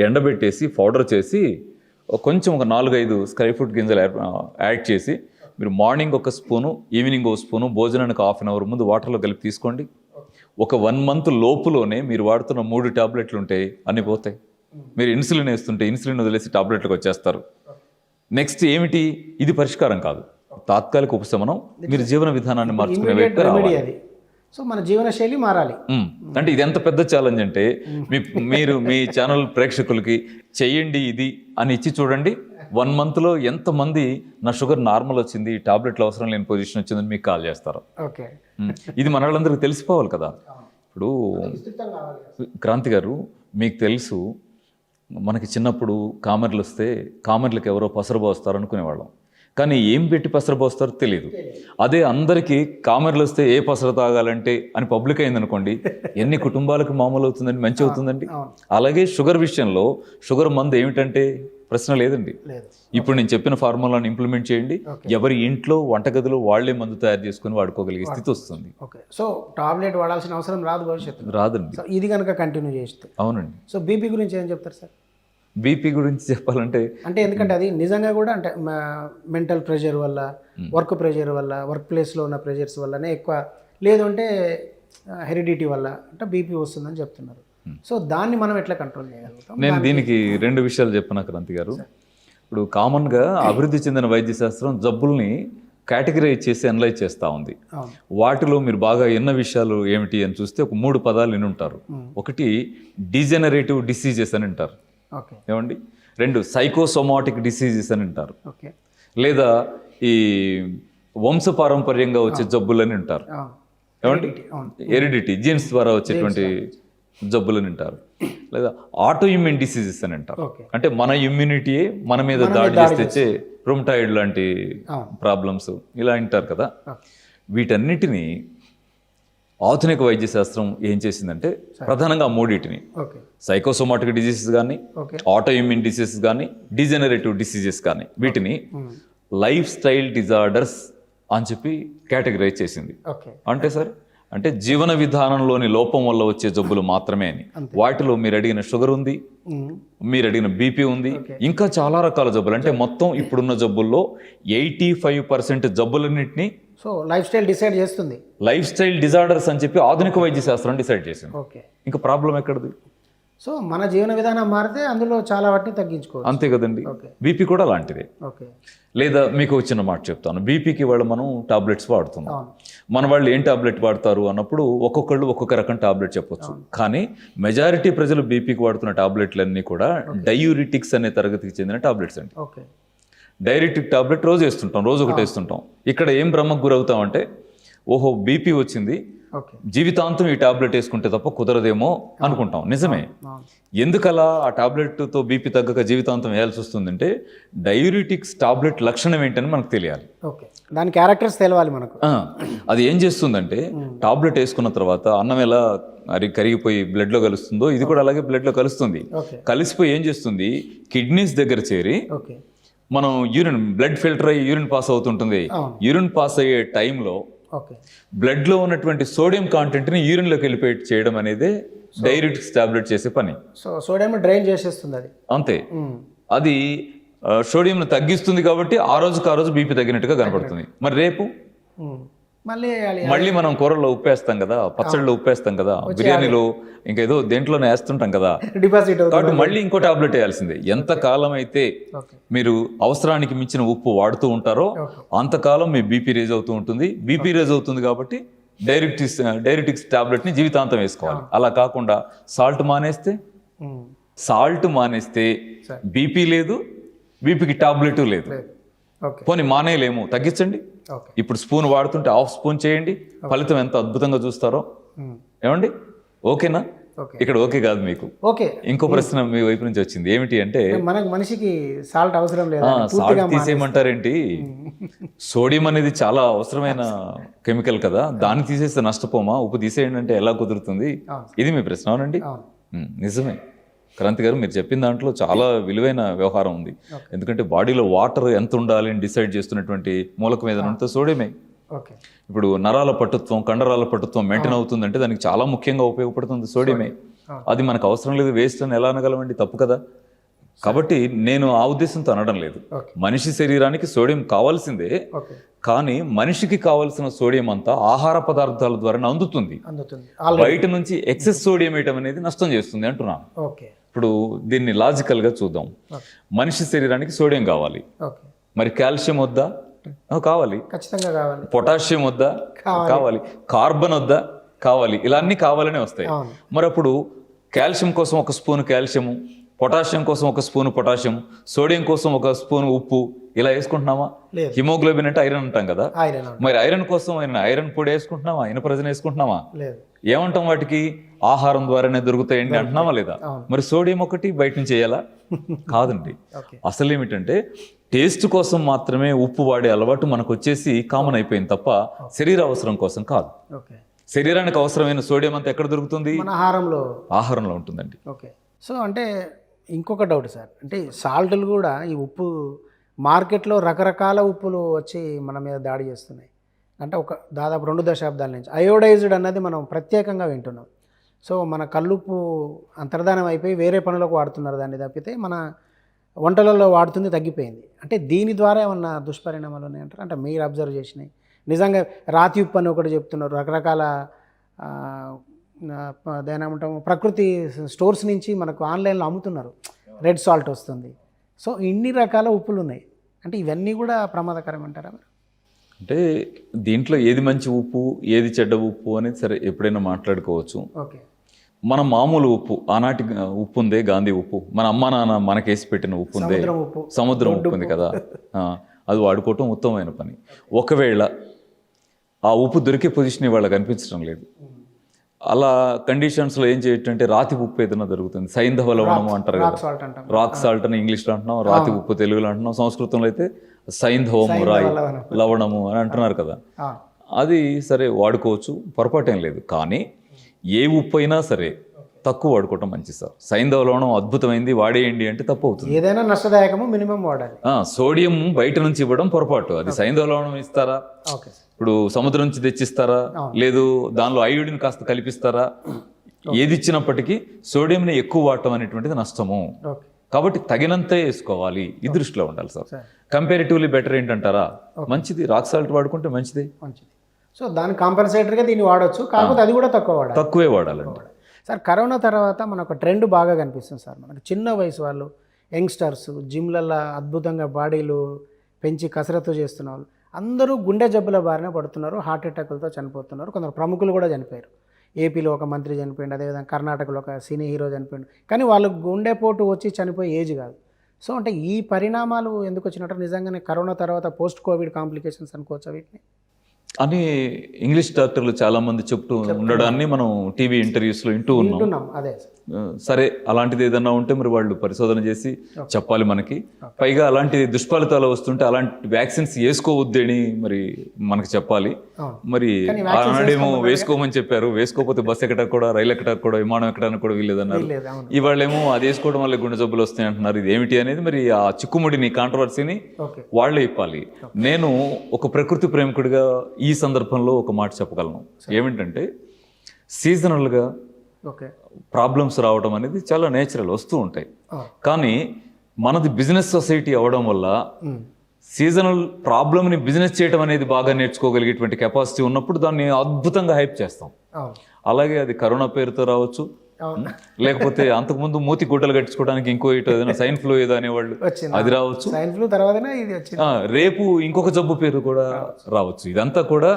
ఎండబెట్టేసి పౌడర్ చేసి కొంచెం ఒక 4-5 స్కై ఫ్రూట్ గింజలు యాడ్ చేసి మీరు మార్నింగ్ 1 స్పూను, ఈవినింగ్ 1 స్పూను, భోజనానికి 1/2 అవర్ ముందు వాటర్లో కలిపి తీసుకోండి. ఒక 1 మంత్ లోపులోనే మీరు వాడుతున్న 3 టాబ్లెట్లు ఉంటాయి, అన్నీ పోతాయి. మీరు ఇన్సులిన్ వేస్తుంటే ఇన్సులిన్ వదిలేసి టాబ్లెట్లకు వచ్చేస్తారు. నెక్స్ట్ ఏమిటి? ఇది పరిష్కారం కాదు, తాత్కాలిక ఉపశమనం. మీరు జీవన విధానాన్ని మార్చుకునే వ్యక్తి రావాలి. సో మన జీవనశైలి మారాలి. అంటే ఇది ఎంత పెద్ద ఛాలెంజ్ అంటే, మీరు మీ ఛానల్ ప్రేక్షకులకి చెయ్యండి ఇది అని ఇచ్చి చూడండి. 1 మంత్లో ఎంతమంది నా షుగర్ నార్మల్ వచ్చింది, టాబ్లెట్లు అవసరం లేని పొజిషన్ వచ్చిందని మీకు కాల్ చేస్తారు. ఇది మన వాళ్ళందరికీ తెలిసిపోవాలి కదా. ఇప్పుడు క్రాంతి గారు, మీకు తెలుసు, మనకి చిన్నప్పుడు కామెర్లు వస్తే కామెర్లకు ఎవరో పసరబోస్తారు అనుకునేవాళ్ళం. కానీ ఏం పెట్టి పసరబోస్తారో తెలియదు. అదే అందరికీ కామెర్లు వస్తే ఏ పసర తాగాలంటే అని పబ్లిక్ అయిందనుకోండి, ఎన్ని కుటుంబాలకు మామూలు అవుతుందండి, మంచి అవుతుందండి. అలాగే షుగర్ విషయంలో షుగర్ మందు ఏమిటంటే ప్రశ్న లేదండి. ఇప్పుడు నేను చెప్పిన ఫార్ములాను ఇంప్లిమెంట్ చేయండి, ఎవరి ఇంట్లో వంటగదిలో వాళ్లే మందు తయారు చేసుకుని వాడుకోగలిగే స్థితి వస్తుంది. సో టాబ్లెట్ వాడాల్సిన అవసరం రాదు భవిష్యత్తు, రాదండి. ఇది కనుక కంటిన్యూ చేస్తే. అవునండి. సో బీపీ గురించి ఏం చెప్తారు సార్? బీపీ గురించి చెప్పాలంటే ఎందుకంటే అది నిజంగా కూడా అంటే మెంటల్ ప్రెషర్ వల్ల, వర్క్ ప్రెషర్ వల్ల, వర్క్ ప్లేస్లో ఉన్న ప్రెషర్స్ వల్లనే ఎక్కువ, లేదు అంటే హెరిడిటీ వల్ల అంటే బీపీ వస్తుందని చెప్తున్నారు. సో దాన్ని మనం ఎట్లా కంట్రోల్ చేయగలుగుతాం? నేను దీనికి 2 విషయాలు చెప్పిన క్రాంతి గారు. ఇప్పుడు కామన్గా అభివృద్ధి చెందిన వైద్య శాస్త్రం జబ్బుల్ని కేటగిరైజ్ చేసి అనలైజ్ చేస్తూ ఉంది. వాటిలో మీరు బాగా ఎన్న విషయాలు ఏమిటి అని చూస్తే ఒక 3 పదాలు విని ఉంటారు. ఒకటి డిజెనరేటివ్ డిసీజెస్ అని అంటారు, ఏమండి. 2 సైకోసోమాటిక్ డిసీజెస్ అని అంటారు, లేదా ఈ వంశపారంపర్యంగా వచ్చే జబ్బులని అంటారు, ఏమండి. హెరిడిటీ, జీన్స్ ద్వారా వచ్చేటువంటి జబ్బులని అంటారు. లేదా ఆటో ఇమ్యూన్ డిసీజెస్ అని అంటారు. అంటే మన ఇమ్యూనిటీయే మన మీద దాడి చేసి తెచ్చే రొమటాయిడ్ లాంటి ప్రాబ్లమ్స్ ఇలా అంటారు కదా. వీటన్నిటినీ ఆధునిక వైద్య శాస్త్రం ఏం చేసిందంటే ప్రధానంగా 3 సైకోసోమాటిక్ డిసీజెస్ కానీ, ఆటో ఇమ్యూన్ డిసీజెస్ కానీ, డిజెనరేటివ్ డిసీజెస్ కానీ, వీటిని లైఫ్ స్టైల్ డిజార్డర్స్ అని చెప్పి కేటగరైజ్ చేసింది. అంటే సార్, అంటే జీవన విధానంలోని లోపం వల్ల వచ్చే జబ్బులు మాత్రమే అని. వాటిలో మీరు అడిగిన షుగర్ ఉంది, మీరు అడిగిన బీపీ ఉంది, ఇంకా చాలా రకాల జబ్బులు. అంటే మొత్తం ఇప్పుడున్న జబ్బుల్లో 85% జబ్బులన్నింటినీ సో లైఫ్ స్టైల్ డిసైడ్ చేస్తుంది. లైఫ్ స్టైల్ డిజార్డర్స్ అని చెప్పి ఆధునిక వైద్య శాస్త్రం డిసైడ్ చేసింది. ఓకే, ఇంకా ప్రాబ్లం ఎక్కడది? సో మన జీవన విధానం మారితే అందులో చాలా వాటిని తగ్గించుకోవచ్చు. అంతే కదండి. ఓకే, బీపీ కూడా అలాంటిదే. ఓకే. లేదా మీకు వచ్చిన మాట చెప్తాను, బీపీకి వాళ్ళు మనం టాబ్లెట్స్ వాడుతున్నాం. మన వాళ్ళు ఏం టాబ్లెట్ వాడతారు అన్నప్పుడు ఒక్కొక్కళ్ళు ఒక్కొక్క రకం టాబ్లెట్ చెప్పొచ్చు. కానీ మెజారిటీ ప్రజలు బీపీకి వాడుతున్న టాబ్లెట్లన్నీ కూడా డయూరిటిక్స్ అనే తరగతికి చెందిన టాబ్లెట్స్ అండి. ఓకే, డైరెటిక్ టాబ్లెట్ రోజు వేస్తుంటాం, రోజు ఒకటి వేస్తుంటాం. ఇక్కడ ఏం భ్రమకు గురవుతామంటే, ఓహో బీపీ వచ్చింది, ఓకే, జీవితాంతం ఈ టాబ్లెట్ వేసుకుంటే తప్ప కుదరదేమో అనుకుంటాం. నిజమే. ఎందుకలా ఆ టాబ్లెట్తో బీపీ తగ్గక జీవితాంతం వేయాల్సి వస్తుందంటే డయూరిటిక్స్ టాబ్లెట్ లక్షణం ఏంటని మనకు తెలియాలి. ఓకే, దాని క్యారెక్టర్స్ తెలవాలి మనకు. అది ఏం చేస్తుందంటే, టాబ్లెట్ వేసుకున్న తర్వాత అన్నం ఎలా కరిగిపోయి బ్లడ్లో కలుస్తుందో ఇది కూడా అలాగే బ్లడ్లో కలుస్తుంది. కలిసిపోయి ఏం చేస్తుంది, కిడ్నీస్ దగ్గర చేరి మనం యూరిన్ బ్లడ్ ఫిల్టర్ అయ్యి యూరిన్ పాస్ అవుతుంటుంది. యూరిన్ పాస్ అయ్యే టైంలో బ్లడ్లో ఉన్నటువంటి సోడియం కాంటెంట్ని యూరిన్లోకి వెళ్ళిపోయి చేయడం అనేది డైరెటిక్స్ టాబ్లెట్ చేసే పని. సో సోడియం డ్రైన్ చేసేస్తుంది అది. అంతే. అది సోడియంను తగ్గిస్తుంది కాబట్టి ఆ రోజు బీపీ తగ్గినట్టుగా కనపడుతుంది. మరి రేపు మళ్ళీ మనం కూరల్లో ఉప్పేస్తాం కదా, పచ్చడిలో ఉప్పేస్తాం కదా, బిర్యానీలో ఇంకా ఏదో దేంట్లోనే వేస్తుంటాం కదా, డిపాజిట్ కాబట్టి మళ్ళీ ఇంకో టాబ్లెట్ వేయాల్సిందే. ఎంత కాలం అయితే మీరు అవసరానికి మించిన ఉప్పు వాడుతూ ఉంటారో అంతకాలం మీ బీపీ రేజ్ అవుతూ ఉంటుంది. బీపీ రేజ్ అవుతుంది కాబట్టి డైరెటిక్స్ టాబ్లెట్ ని జీవితాంతం వేసుకోవాలి. అలా కాకుండా సాల్ట్ మానేస్తే బీపీ లేదు, బీపీకి టాబ్లెట్ లేదు. పోనీ మానేయలేము, తగ్గించండి. ఇప్పుడు స్పూన్ వాడుతుంటే హాఫ్ స్పూన్ చేయండి, ఫలితం ఎంత అద్భుతంగా చూస్తారో. ఏమండి, ఓకేనా? ఇక్కడ ఓకే కాదు మీకు. ఓకే, ఇంకో ప్రశ్న మీ వైపు నుంచి వచ్చింది. ఏమిటి అంటే, మనిషికి సాల్ట్ అవసరం లేదు, సాల్ట్ తీసేయమంటారేంటి? సోడియం అనేది చాలా అవసరమైన కెమికల్ కదా, దాన్ని తీసేస్తే నష్టపోమా? ఉప్పు తీసేయండి అంటే ఎలా కుదురుతుంది? ఇది మీ ప్రశ్న. అవునండి, నిజమే. క్రాంతి గారు, మీరు చెప్పిన దాంట్లో చాలా విలువైన వ్యవహారం ఉంది. ఎందుకంటే బాడీలో వాటర్ ఎంత ఉండాలి అని డిసైడ్ చేస్తున్నటువంటి మూలకం ఏదైనా సోడియమే. ఇప్పుడు నరాల పటుత్వం, కండరాల పటుత్వం మెయింటైన్ అవుతుందంటే దానికి చాలా ముఖ్యంగా ఉపయోగపడుతుంది సోడియమే. అది మనకు అవసరం లేదు, వేస్ట్ అని ఎలా అనగలమండి? తప్పు కదా. కాబట్టి నేను ఆ ఉద్దేశంతో అనడం లేదు. మనిషి శరీరానికి సోడియం కావాల్సిందే, కానీ మనిషికి కావాల్సిన సోడియం అంతా ఆహార పదార్థాల ద్వారా అందుతుంది. బయట నుంచి ఎక్సెస్ సోడియం వేయటం అనేది నష్టం చేస్తుంది అంటున్నాను. ఇప్పుడు దీన్ని లాజికల్ గా చూద్దాం. మనిషి శరీరానికి సోడియం కావాలి, మరి కాల్షియం వద్దా? కావాలి, ఖచ్చితంగా కావాలి. పొటాషియం వద్దా? కావాలి. కార్బన్ వద్దా? కావాలి. ఇలా అన్ని కావాలనే వస్తాయి. మరి అప్పుడు కాల్షియం కోసం ఒక స్పూన్ కాల్షియము, పొటాషియం కోసం ఒక స్పూన్ పొటాషియం, సోడియం కోసం ఒక స్పూన్ ఉప్పు ఇలా వేసుకుంటున్నామా? హిమోగ్లోబిన్ అంటే ఐరన్ అంటాం కదా, మరి ఐరన్ కోసం ఐరన్ పొడి వేసుకుంటున్నామా? ఇనపరజన వేసుకుంటున్నామా? ఏమంటాం? వాటికి ఆహారం ద్వారానే దొరుకుతాయండి అంటున్నామా లేదా? మరి సోడియం ఒకటి బయట నుంచి వేయాలా? కాదండి. అసలు ఏమిటంటే, టేస్ట్ కోసం మాత్రమే ఉప్పు వాడే అలవాటు మనకు వచ్చేసి కామన్ అయిపోయింది తప్ప శరీర అవసరం కోసం కాదు. శరీరానికి అవసరమైన సోడియం అంతా ఎక్కడ దొరుకుతుంది? ఆహారంలో ఉంటుందండి. ఓకే. సో అంటే ఇంకొక డౌట్ సార్, అంటే సాల్ట్లు కూడా, ఈ ఉప్పు మార్కెట్లో రకరకాల ఉప్పులు వచ్చి మన మీద దాడి చేస్తున్నాయి. అంటే దాదాపు 2 దశాబ్దాల నుంచి అయోడైజ్డ్ అన్నది మనం ప్రత్యేకంగా వింటున్నాం. సో మన కల్లుప్పు అంతర్ధానం అయిపోయి వేరే పనులకు వాడుతున్నారు దాన్ని తప్పితే మన వంటలలో వాడుతుంది తగ్గిపోయింది. అంటే దీని ద్వారా ఏమన్నా దుష్పరిణామాలు ఉన్నాయంటారు? అంటే మీరు అబ్జర్వ్ చేసినాయి నిజంగా. రాతి ఉప్పు అని ఒకటి చెప్తున్నారు, రకరకాల దేనేమంటాము ప్రకృతి స్టోర్స్ నుంచి మనకు ఆన్లైన్లో అమ్ముతున్నారు, రెడ్ సాల్ట్ వస్తుంది. సో ఇన్ని రకాల ఉప్పులు ఉన్నాయి. అంటే ఇవన్నీ కూడా ప్రమాదకరమంటారా? అంటే దీంట్లో ఏది మంచి ఉప్పు, ఏది చెడ్డ ఉప్పు అనేది సరే ఎప్పుడైనా మాట్లాడుకోవచ్చు. ఓకే. మన మామూలు ఉప్పు, ఆనాటి ఉప్పు ఉందే, గాంధీ ఉప్పు, మన అమ్మా నాన్న మనకేసి పెట్టిన ఉప్పు ఉందే, సముద్రం ఉప్పు ఉంది కదా, అది వాడుకోవటం ఉత్తమమైన పని. ఒకవేళ ఆ ఉప్పు దొరికే పొజిషన్ ఇవాళ కనిపించడం లేదు. అలా కండిషన్స్లో ఏం చేయటంటే రాతి ఉప్పు ఏదైనా దొరుకుతుంది, సైంధవ లవణము అంటారు కదా, రాక్ సాల్ట్ అని ఇంగ్లీష్లో అంటున్నాం, రాతి ఉప్పు తెలుగులో అంటున్నాం, సంస్కృతంలో అయితే సైంధవము, రాయి, లవణము అని అంటున్నారు కదా. అది సరే వాడుకోవచ్చు, పొరపాటేం లేదు. కానీ ఏ ఉప్పు అయినా సరే తక్కువ వాడుకోవటం మంచిది సార్. సైంధవ లవణం అద్భుతమైంది, వాడేయండి అంటే తప్పు అవుతుంది. ఏదైనా నష్టదాయకము మినిమం వాడాలి. సోడియం బయట నుంచి ఇవ్వడం పొరపాటు, అది సైంధవ లవణం ఇస్తారా? ఇప్పుడు సముద్రం నుంచి తెచ్చిస్తారా, లేదు దానిలో అయోడిన్ కాస్త కల్పిస్తారా, ఏది ఇచ్చినప్పటికీ సోడియంని ఎక్కువ వాడటం అనేటువంటిది నష్టము. కాబట్టి తగినంతే వేసుకోవాలి, ఈ దృష్టిలో ఉండాలి సార్. కంపారిటివ్లీ బెటర్ ఏంటంటారా, మంచిది రాక్ సాల్ట్ వాడుకుంటే మంచిది. సో దానికి కాంపన్సేటర్గా దీన్ని వాడచ్చు, కాకపోతే అది కూడా తక్కువే వాడాలండి సార్. కరోనా తర్వాత మనకు ఒక ట్రెండ్ బాగా కనిపిస్తుంది సార్. మనకు చిన్న వయసు వాళ్ళు, యంగ్స్టర్స్, జిమ్లలో అద్భుతంగా బాడీలు పెంచి కసరత్తు చేస్తున్న వాళ్ళు అందరూ గుండె జబ్బుల బారిన పడుతున్నారు, హార్ట్ అటాకులతో చనిపోతున్నారు. కొందరు ప్రముఖులు కూడా చనిపోయారు. ఏపీలో ఒక మంత్రి చనిపోయింది, అదేవిధంగా కర్ణాటకలో ఒక సినీ హీరో చనిపోయింది. కానీ వాళ్ళకు గుండెపోటు వచ్చి చనిపోయే ఏజ్ కాదు. సో అంటే ఈ పరిణామాలు ఎందుకు వచ్చినట్టు, నిజంగానే కరోనా తర్వాత పోస్ట్ కోవిడ్ కాంప్లికేషన్స్ అనుకోవచ్చా వీటిని అని ఇంగ్లీష్ డాక్టర్లు చాలా మంది చెప్తూ ఉండడాన్ని మనం టీవీ ఇంటర్వ్యూస్లో వింటున్నాం. అదే సరే, అలాంటిది ఏదన్నా ఉంటే మరి వాళ్ళు పరిశోధన చేసి చెప్పాలి మనకి. పైగా అలాంటి దుష్ఫలితాలు వస్తుంటే అలాంటి వ్యాక్సిన్స్ వేసుకోవద్దని మరి మనకి చెప్పాలి. మరి ఆనాడేమో వేసుకోమని చెప్పారు, వేసుకోకపోతే బస్సు ఎక్కడానికి కూడా, రైలు ఎక్కడానికి కూడా, విమానం ఎక్కడానికి కూడా వీల్లేదన్నారు. ఇవాళేమో అది వేసుకోవడం వల్ల గుండె జబ్బులు వస్తాయి అంటున్నారు. ఇది ఏమిటి అనేది మరి ఆ చిక్కుముడిని, కాంట్రవర్సీని వాళ్ళే ఇప్పాలి. నేను ఒక ప్రకృతి ప్రేమికుడిగా ఈ సందర్భంలో ఒక మాట చెప్పగలను. ఏమిటంటే సీజనల్గా ప్రాబ్లమ్స్ రావడం అనేది చాలా నేచురల్, వస్తూ ఉంటాయి. కానీ మనది బిజినెస్ సొసైటీ అవడం వల్ల సీజనల్ ప్రాబ్లమ్ని బిజినెస్ చేయడం అనేది బాగా నేర్చుకోగలిగేటువంటి కెపాసిటీ ఉన్నప్పుడు దాన్ని అద్భుతంగా హైప్ చేస్తాం. అలాగే అది కరోనా పేరుతో రావచ్చు, లేకపోతే అంతకుముందు మూతి గుడ్డలు కట్టించుకోవడానికి ఇంకో ఏదైనా సైన్ ఫ్లూ ఏదో అనేవాళ్ళు, అది రావచ్చు. రేపు ఇంకొక జబ్బు పేరు కూడా రావచ్చు. ఇదంతా కూడా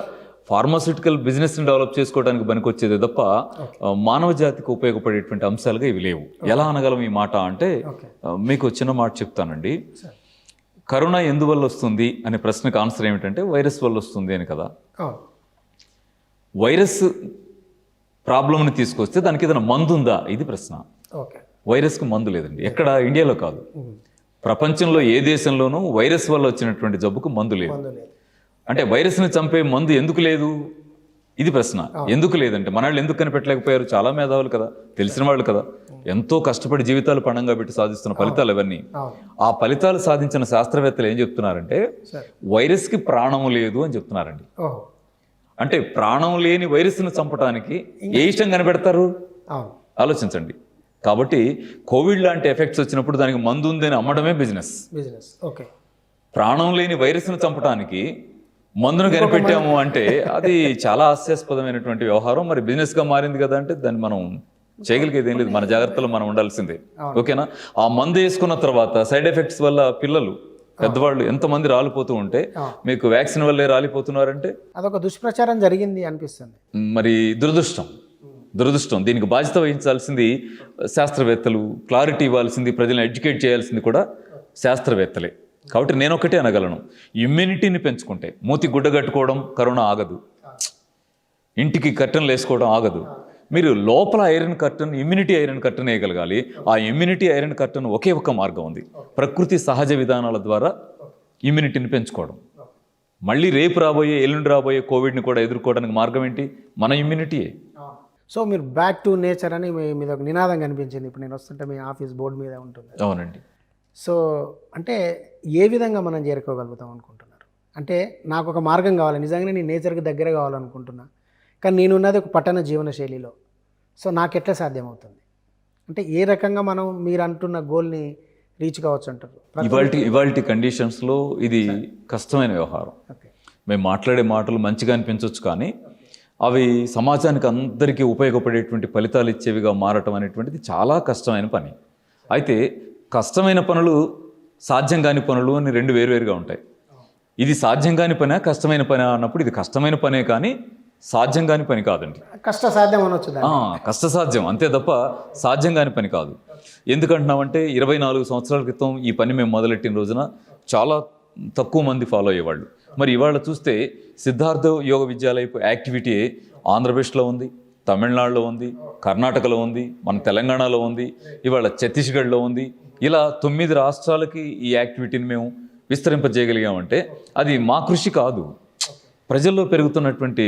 ఫార్మాస్యూటికల్ బిజినెస్ని డెవలప్ చేసుకోవడానికి పనికొచ్చేది తప్ప మానవ జాతికి ఉపయోగపడేటువంటి అంశాలుగా ఇవి లేవు. ఎలా అనగలం ఈ మాట అంటే, మీకు చిన్న మాట చెప్తానండి. కరోనా ఎందువల్ల వస్తుంది అనే ప్రశ్నకు ఆన్సర్ ఏమిటంటే వైరస్ వల్ల వస్తుంది అని కదా. వైరస్ ప్రాబ్లంని తీసుకొస్తే దానికి ఏదైనా మందు ఉందా, ఇది ప్రశ్న. వైరస్కి మందు లేదండి, ఎక్కడ, ఇండియాలో కాదు, ప్రపంచంలో ఏ దేశంలోనూ వైరస్ వల్ల వచ్చినటువంటి జబ్బుకు మందు లేదు. అంటే వైరస్ని చంపే మందు ఎందుకు లేదు, ఇది ప్రశ్న. ఎందుకు లేదంటే మన వాళ్ళు ఎందుకు కనిపెట్టలేకపోయారు? చాలా మేధావులు కదా, తెలిసిన వాళ్ళు కదా, ఎంతో కష్టపడి జీవితాలు పణంగా పెట్టి సాధిస్తున్న ఫలితాలు అవన్నీ. ఆ ఫలితాలు సాధించిన శాస్త్రవేత్తలు ఏం చెప్తున్నారంటే వైరస్కి ప్రాణం లేదు అని చెప్తున్నారండి. అంటే ప్రాణం లేని వైరస్ను చంపడానికి ఏ ఇష్టం కనిపెడతారు, ఆలోచించండి. కాబట్టి కోవిడ్ లాంటి ఎఫెక్ట్స్ వచ్చినప్పుడు దానికి మందు ఉందని అమ్మడమే బిజినెస్. ప్రాణం లేని వైరస్ను చంపడానికి మందును కనిపెట్టాము అంటే అది చాలా హాస్యాస్పదమైనటువంటి వ్యవహారం. మరి బిజినెస్గా మారింది కదా అంటే దాన్ని మనం చేయగలిగేది ఏం లేదు, మన జాగ్రత్తలో మనం ఉండాల్సిందే. ఓకేనా? ఆ మందు వేసుకున్న తర్వాత సైడ్ ఎఫెక్ట్స్ వల్ల పిల్లలు, పెద్దవాళ్ళు ఎంతమంది రాలిపోతూ ఉంటే మీకు వ్యాక్సిన్ వల్లే రాలిపోతున్నారంటే అదొక దుష్ప్రచారం జరిగింది అనిపిస్తుంది. మరి దురదృష్టం. దీనికి బాధ్యత వహించాల్సింది శాస్త్రవేత్తలు, క్లారిటీ ఇవ్వాల్సింది, ప్రజలను ఎడ్యుకేట్ చేయాల్సింది కూడా శాస్త్రవేత్తలే. కాబట్టి నేను ఒకటే అనగలను, ఇమ్యూనిటీని పెంచుకుంటే, మూతి గుడ్డ కట్టుకోవడం కరోనా ఆగదు, ఇంటికి కర్టన్లు వేసుకోవడం ఆగదు. మీరు లోపల iron curtain, immunity iron curtain వేయగలగాలి. ఆ ఇమ్యూనిటీ ఐరన్ కర్టన్ ఒకే ఒక మార్గం ఉంది, ప్రకృతి సహజ విధానాల ద్వారా ఇమ్యూనిటీని పెంచుకోవడం. మళ్ళీ రేపు రాబోయే, ఎల్లుండి రాబోయే కోవిడ్ని కూడా ఎదుర్కోవడానికి మార్గం ఏంటి? మన ఇమ్యూనిటీయే. సో మీరు బ్యాక్ టు నేచర్ అని మీద ఒక నినాదం కనిపించింది. ఇప్పుడు నేను వస్తుంటే మీ ఆఫీస్ బోర్డు మీద ఉంటుంది. అవునండి. సో అంటే ఏ విధంగా మనం చేరుకోగలుగుతాం అనుకుంటున్నారు? అంటే నాకు ఒక మార్గం కావాలి, నిజంగానే నేను నేచర్కి దగ్గర కావాలనుకుంటున్నా, కానీ నేనున్నది ఒక పట్టణ జీవన శైలిలో. సో నాకు ఎట్లా సాధ్యమవుతుంది? అంటే ఏ రకంగా మనం మీరు అంటున్న గోల్ని రీచ్ కావచ్చు అంటారు? ఇవాల్టి కండిషన్స్లో ఇది కష్టమైన వ్యవహారం. మేము మాట్లాడే మాటలు మంచిగా అనిపించవచ్చు, కానీ అవి సమాజానికి అందరికీ ఉపయోగపడేటువంటి ఫలితాలు ఇచ్చేవిగా మారటం అనేటువంటిది చాలా కష్టమైన పని. అయితే కష్టమైన పనులు, సాధ్యం కాని పనులు అని రెండు వేరువేరుగా ఉంటాయి. ఇది సాధ్యం కాని పనే, కష్టమైన పని అన్నప్పుడు ఇది కష్టమైన పనే, కానీ సాధ్యం కాని పని కాదండి. కష్టసాధ్యం అనొచ్చు, కష్టసాధ్యం అంతే తప్ప సాధ్యం కాని పని కాదు. ఎందుకంటున్నామంటే 24 సంవత్సరాల క్రితం ఈ పని మేము మొదలెట్టిన రోజున చాలా తక్కువ మంది ఫాలో అయ్యేవాళ్ళు. మరి ఇవాళ చూస్తే సిద్ధార్థ యోగ విద్యాలయపు యాక్టివిటీ ఆంధ్రప్రదేశ్లో ఉంది, తమిళనాడులో ఉంది, కర్ణాటకలో ఉంది, మన తెలంగాణలో ఉంది, ఇవాళ ఛత్తీస్గఢ్లో ఉంది. ఇలా 9 రాష్ట్రాలకి ఈ యాక్టివిటీని మేము విస్తరింపజేయగలిగామంటే అది మా కృషి కాదు, ప్రజల్లో పెరుగుతున్నటువంటి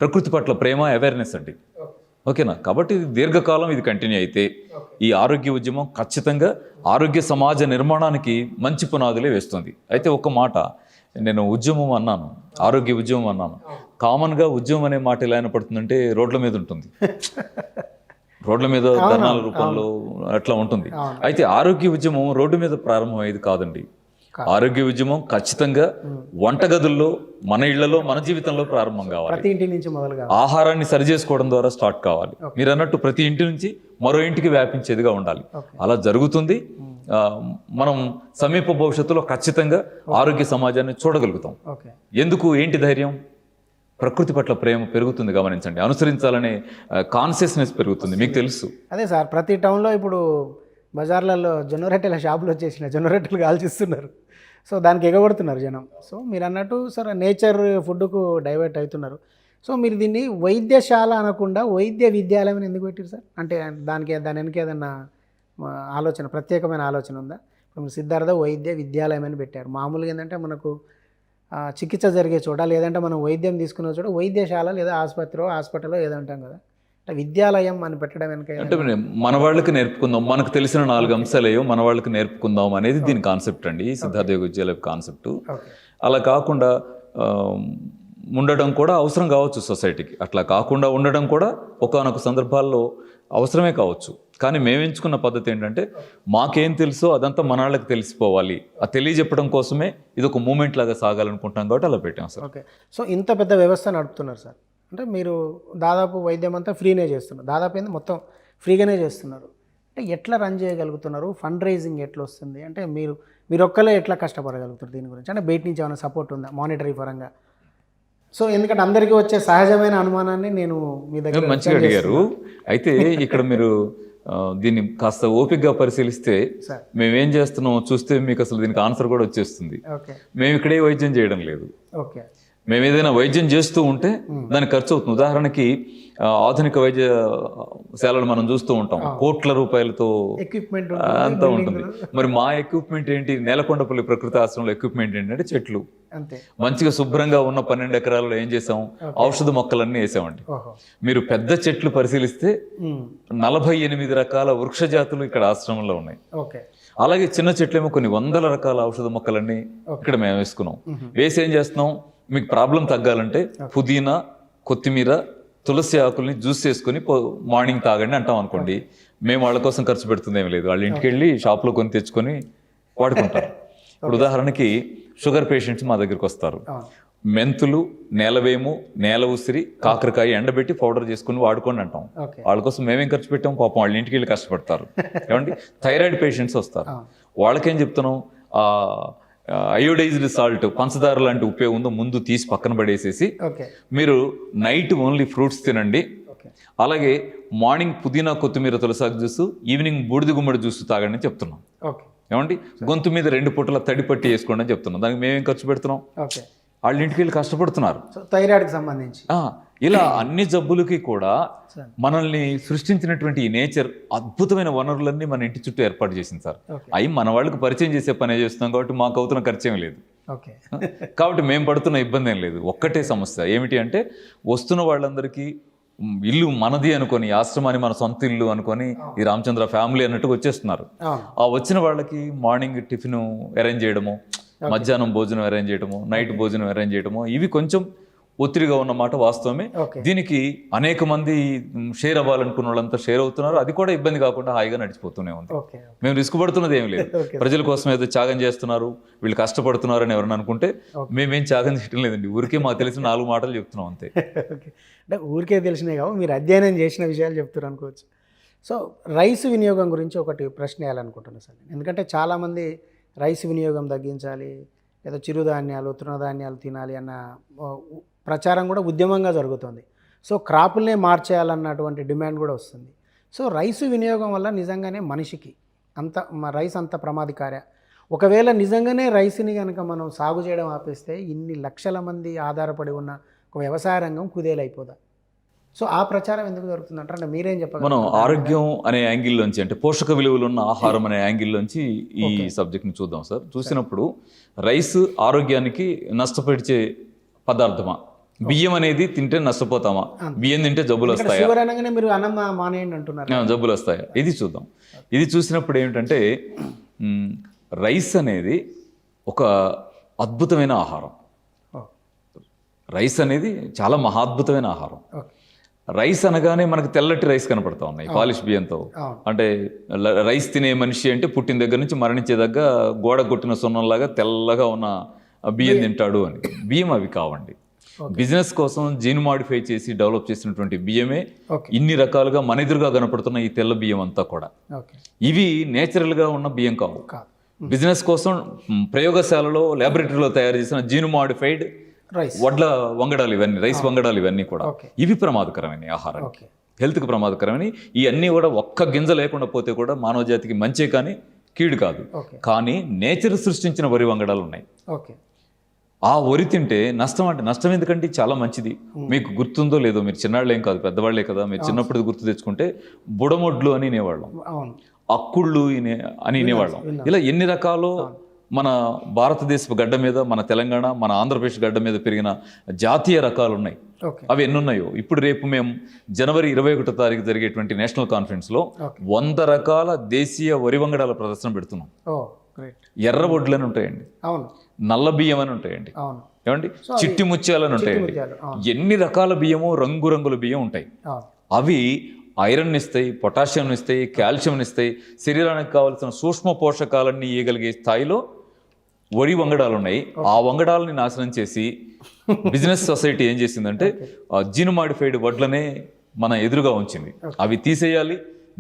ప్రకృతి పట్ల ప్రేమ, అవేర్నెస్ అండి. ఓకేనా? కాబట్టి ఇది దీర్ఘకాలం ఇది కంటిన్యూ అయితే ఈ ఆరోగ్య ఉద్యమం ఖచ్చితంగా ఆరోగ్య సమాజ నిర్మాణానికి మంచి పునాదులే వేస్తుంది. అయితే ఒక మాట, నేను ఉద్యమం అన్నాను, ఆరోగ్య ఉద్యమం అన్నాను. కామన్గా ఉద్యమం అనే మాట ఎలా వినపడుతుందంటే రోడ్ల మీద ఉంటుంది, రోడ్ల మీద ధర్నాల రూపంలో అట్లా ఉంటుంది. అయితే ఆరోగ్య ఉద్యమం రోడ్డు మీద ప్రారంభమయ్యేది కాదండి. ఆరోగ్య ఉద్యమం ఖచ్చితంగా వంటగదుల్లో, మన ఇళ్లలో, మన జీవితంలో ప్రారంభం కావాలి. ప్రతి ఇంటి నుంచి మొదలుగా ఆహారాన్ని సరి చేసుకోవడం ద్వారా స్టార్ట్ కావాలి. మీరు అన్నట్టు ప్రతి ఇంటి నుంచి మరో ఇంటికి వ్యాపించేదిగా ఉండాలి. అలా జరుగుతుంది. మనం సమీప భవిష్యత్తులో ఖచ్చితంగా ఆరోగ్య సమాజాన్ని చూడగలుగుతాం. ఎందుకు, ఏంటి ధైర్యం? ప్రకృతి పట్ల ప్రేమ పెరుగుతుంది, గమనించండి. అనుసరించాలనే కాన్షియస్నెస్ పెరుగుతుంది. మీకు తెలుసు అదే సార్, ప్రతి టౌన్లో ఇప్పుడు బజార్లలో జొన్నరొట్టెల షాపులు వచ్చేసిన జొన్నరొట్టెలు కాల్చిస్తున్నారు. సో దానికి ఎగబడుతున్నారు జనం. సో మీరు అన్నట్టు సార్ నేచర్ ఫుడ్కు డైవర్ట్ అవుతున్నారు. సో మీరు దీన్ని వైద్యశాల అనకుండా వైద్య విద్యాలయం అని ఎందుకు పెట్టారు సార్? అంటే దాని వెనక ఏదన్నా ఆలోచన, ప్రత్యేకమైన ఆలోచన ఉందా? ఇప్పుడు మీరు సిద్ధార్థ వైద్య విద్యాలయం అని పెట్టారు. మామూలుగా ఏంటంటే మనకు చికిత్స జరిగే చోట, లేదంటే మనం వైద్యం తీసుకునే చోట వైద్యశాల లేదా హాస్పిటల్ ఏదో అంటాం కదా, విద్యాలయం అని పెట్టడం వెనక అంటే మన వాళ్ళకి నేర్పుకుందాం, మనకు తెలిసిన 4 అంశాలేయో మన వాళ్ళకి నేర్పుకుందాం అనేది దీని కాన్సెప్ట్ అండి, సిద్ధార్థ యోగ విద్యాలయం కాన్సెప్ట్. అలా కాకుండా ఉండడం కూడా అవసరం కావచ్చు సొసైటీకి. అట్లా కాకుండా ఉండడం కూడా ఒకానొక సందర్భాల్లో అవసరమే కావచ్చు. కానీ మేము ఎంచుకున్న పద్ధతి ఏంటంటే, మాకేం తెలుసో అదంతా మన వాళ్ళకి తెలిసిపోవాలి, ఆ తెలియజెప్పడం కోసమే ఇది ఒక మూమెంట్ లాగా సాగాలనుకుంటాం కాబట్టి అలా పెట్టాం సార్. ఓకే. సో ఇంత పెద్ద వ్యవస్థ నడుపుతున్నారు సార్, అంటే మీరు దాదాపు వైద్యం అంతా ఫ్రీనే చేస్తున్నారు, దాదాపు ఏంది మొత్తం ఫ్రీగానే చేస్తున్నారు. అంటే ఎట్లా రన్ చేయగలుగుతున్నారు? ఫండ్ రైజింగ్ ఎట్లా వస్తుంది? అంటే మీరు ఒక్కలే ఎట్లా కష్టపడగలుగుతారు దీని గురించి? అంటే బయట నుంచి ఏమైనా సపోర్ట్ ఉందా మానిటరీ పరంగా? సో ఎందుకంటే అందరికీ వచ్చే సహజమైన అనుమానాన్ని నేను మీ దగ్గర మంచిగా అడిగారు. అయితే ఇక్కడ మీరు దీన్ని కాస్త ఓపికగా పరిశీలిస్తే మేమేం చేస్తున్నామో చూస్తే మీకు అసలు దీనికి ఆన్సర్ కూడా వచ్చేస్తుంది. మేము ఇక్కడే వైద్యం చేయడం లేదు. మేము ఏదైనా వైద్యం చేస్తూ ఉంటే దానికి ఖర్చు అవుతుంది. ఉదాహరణకి ఆధునిక వైద్యశాలలు మనం చూస్తూ ఉంటాం, కోట్ల రూపాయలతో ఎక్విప్మెంట్ అంతా ఉంటుంది. మరి మా ఎక్విప్మెంట్ ఏంటి? నేలకొండపల్లి ప్రకృతి ఆశ్రమంలో ఎక్విప్మెంట్ ఏంటంటే చెట్లు. మంచిగా శుభ్రంగా ఉన్న 12 ఎకరాల్లో ఏం చేసాం? ఔషధ మొక్కలన్నీ వేసామండి. మీరు పెద్ద చెట్లు పరిశీలిస్తే 48 రకాల వృక్ష జాతులు ఇక్కడ ఆశ్రమంలో ఉన్నాయి. అలాగే చిన్న చెట్లేమో కొన్ని 100 రకాల ఔషధ మొక్కలన్నీ ఇక్కడ మేము వేసుకున్నాం. వేసి ఏం చేస్తున్నాం? మీకు ప్రాబ్లం తగ్గాలంటే పుదీనా, కొత్తిమీర, తులసి ఆకుల్ని జ్యూస్ చేసుకుని మార్నింగ్ తాగండి అంటాం అనుకోండి. మేము వాళ్ళ కోసం ఖర్చు పెడుతుంది ఏమి లేదు, వాళ్ళ ఇంటికి వెళ్ళి షాప్లో కొని తెచ్చుకొని వాడుకుంటారు. ఇప్పుడు ఉదాహరణకి షుగర్ పేషెంట్స్ మా దగ్గరికి వస్తారు. మెంతులు, నేలవేము, నేల ఉసిరి, కాకరకాయ ఎండబెట్టి పౌడర్ చేసుకుని వాడుకోండి అంటాం. వాళ్ళ కోసం మేమేం ఖర్చు పెట్టాం? పాపం వాళ్ళ ఇంటికి వెళ్ళి కష్టపడతారు. ఏమండి, థైరాయిడ్ పేషెంట్స్ వస్తారు, వాళ్ళకేం చెప్తున్నాం? అయోడైజ్డ్ సాల్ట్, పంచదార లాంటి ఉప్పు ఉందో ముందు తీసి పక్కన పడేసేసి మీరు నైట్ ఓన్లీ ఫ్రూట్స్ తినండి. అలాగే మార్నింగ్ పుదీనా, కొత్తిమీర, తులసాకు జ్యూస్, ఈవినింగ్ బూడిద గుమ్మడి జ్యూస్ తాగండి అని చెప్తున్నాం. ఏమండి, గొంతు మీద 2 పూటల తడి పట్టి వేసుకోండి అని చెప్తున్నాం. దానికి మేమేం ఖర్చు పెడుతున్నాం? వాళ్ళ ఇంటికి వెళ్ళి కష్టపడుతున్నారు. థైరాయిడ్కి సంబంధించి ఇలా అన్ని జబ్బులకి కూడా మనల్ని సృష్టించినటువంటి ఈ నేచర్ అద్భుతమైన వనరులన్నీ మన ఇంటి చుట్టూ ఏర్పాటు చేసింది సార్. అవి మన వాళ్ళకి పరిచయం చేసే పనే చేస్తున్నాం కాబట్టి మాకు అవుతున్న ఖర్చేం లేదు. కాబట్టి మేము పడుతున్న ఇబ్బంది ఏం లేదు. ఒక్కటే సమస్య ఏమిటి అంటే, వస్తున్న వాళ్ళందరికీ ఇల్లు మనది అనుకొని, ఆశ్రమాన్ని మన సొంత ఇల్లు అనుకొని ఈ రామచంద్ర ఫ్యామిలీ అన్నట్టుగా వచ్చేస్తున్నారు. ఆ వచ్చిన వాళ్ళకి మార్నింగ్ టిఫిన్ అరేంజ్ చేయడము, మధ్యాహ్నం భోజనం అరేంజ్ చేయడము, నైట్ భోజనం అరేంజ్ చేయడము, ఇవి కొంచెం ఒత్తిడిగా ఉన్నమాట వాస్తవమే. దీనికి అనేక మంది షేర్ అవ్వాలనుకున్న వాళ్ళంతా షేర్ అవుతున్నారు. అది కూడా ఇబ్బంది కాకుండా హాయిగా నడిచిపోతూనే ఉంది. మేము రిస్క్ పడుతున్నది ఏం లేదు. ప్రజల కోసం ఏదో త్యాగం చేస్తున్నారు, వీళ్ళు కష్టపడుతున్నారు అని ఎవరైనా అనుకుంటే మేమేం త్యాగం చేయడం లేదండి. ఊరికే మాకు తెలిసిన 4 మాటలు చెప్తున్నాం అంతే. అంటే ఊరికే తెలిసినాయి కావు, మీరు అధ్యయనం చేసిన విషయాలు చెప్తారు అనుకోవచ్చు. సో రైస్ వినియోగం గురించి ఒకటి ప్రశ్న వేయాలనుకుంటున్నాను సార్. ఎందుకంటే చాలామంది రైస్ వినియోగం తగ్గించాలి, లేదా చిరుధాన్యాలు, తృణధాన్యాలు తినాలి అన్న ప్రచారం కూడా ఉద్యమంగా జరుగుతుంది. సో క్రాపుల్నే మార్చేయాలన్నటువంటి డిమాండ్ కూడా వస్తుంది. సో రైసు వినియోగం వల్ల నిజంగానే మనిషికి రైస్ అంత ప్రమాదకార్య? ఒకవేళ నిజంగానే రైస్ని కనుక మనం సాగు చేయడం ఆపేస్తే ఇన్ని లక్షల మంది ఆధారపడి ఉన్న ఒక వ్యవసాయ రంగం కుదేలైపోదా? సో ఆ ప్రచారం ఎందుకు జరుగుతుంది అంటే మీరేం చెప్పాలి? మనం ఆరోగ్యం అనే యాంగిల్లోంచి, అంటే పోషక విలువలు ఉన్న ఆహారం అనే యాంగిల్లోంచి ఈ సబ్జెక్ట్ని చూద్దాం సార్. చూసినప్పుడు రైస్ ఆరోగ్యానికి నష్టపరిచే పదార్థమా? బియ్యం అనేది తింటే నష్టపోతామా? బియ్యం తింటే జబ్బులు వస్తాయా? మీరు అన్నం మానేయండి అంటున్నారు, జబ్బులు వస్తాయా? ఇది చూద్దాం. ఇది చూసినప్పుడు ఏమిటంటే, రైస్ అనేది ఒక అద్భుతమైన ఆహారం. ఓ, రైస్ అనేది చాలా మహాద్భుతమైన ఆహారం. ఓకే. రైస్ అనగానే మనకు తెల్లటి రైస్ కనపడతా ఉన్నాయి పాలిష్ బియ్యంతో. అవును. అంటే రైస్ తినే మనిషి అంటే పుట్టిన దగ్గర నుంచి మరణించేదాకా గోడ కొట్టిన సున్నంలాగా తెల్లగా ఉన్న బియ్యం తింటాడు అని. బియ్యం అవి కావండి. బిజినెస్ కోసం జీన్ మాడిఫై చేసి డెవలప్ చేసినటువంటి బియ్యమే ఓకే. ఇన్ని రకాలుగా మన ఎదురుగా కనపడుతున్న ఈ తెల్ల బియ్యం అంతా కూడా. ఓకే. ఇవి నేచురల్గా ఉన్న బియ్యం కావు. కాదు. బిజినెస్ కోసం ప్రయోగశాలలో ల్యాబొరేటరీలో తయారు చేసిన జీన్ మాడిఫైడ్ రైస్, వడ్ల వంగడాలు ఇవన్నీ, రైస్ వంగడాలు ఇవన్నీ కూడా ఓకే. ఇవి ప్రమాదకరమైన ఆహారం, ఓకే. హెల్త్కి ప్రమాదకరమైన. ఈ అన్నీ కూడా ఒక్క గింజ లేకుండా పోతే కూడా మానవ జాతికి మంచే కానీ కీడు కాదు. ఓకే. కానీ నేచర్ సృష్టించిన వరి వంగడాలు ఉన్నాయి. ఓకే. ఆ వరి తింటే నష్టం అంటే నష్టం ఎందుకంటే చాలా మంచిది. మీకు గుర్తుందో లేదో, మీరు చిన్నాళ్ళు ఏం కాదు పెద్దవాళ్లే కదా, మీరు చిన్నప్పుడు గుర్తు తెచ్చుకుంటే బుడమొడ్లు అని అనేవాళ్ళం, అవును, అక్కుళ్ళు అని అనేవాళ్ళం. ఇలా ఎన్ని రకాలు మన భారతదేశపు గడ్డ మీద, మన తెలంగాణ, మన ఆంధ్రప్రదేశ్ గడ్డ మీద పెరిగిన జాతీయ రకాలు ఉన్నాయి. ఓకే. అవి ఎన్నున్నాయో ఇప్పుడు రేపు మేము జనవరి 21వ తారీఖు జరిగేటువంటి నేషనల్ కాన్ఫరెన్స్లో 100 రకాల దేశీయ వరి వంగడాల ప్రదర్శన పెడుతున్నాం. ఓ, గ్రేట్. ఎర్ర వడ్లు అని ఉంటాయండి, అవును, నల్ల బియ్యం అని ఉంటాయండి, అవును, ఏమండి చిట్టి ముత్యాలని ఉంటాయండి. ఎన్ని రకాల బియ్యము, రంగురంగుల బియ్యం ఉంటాయి. అవును. అవి ఐరన్ ఇస్తాయి, పొటాషియం ఇస్తాయి, కాల్షియం ఇస్తాయి, శరీరానికి కావాల్సిన సూక్ష్మ పోషకాలన్నీ ఇవ్వగలిగే స్థాయిలో వరి వంగడాలు ఉన్నాయి. ఆ వంగడాలని నాశనం చేసి బిజినెస్ సొసైటీ ఏం చేసిందంటే జీన్ మాడిఫైడ్ వడ్లనే మన ఎదురుగా ఉంచింది. అవి తీసేయాలి,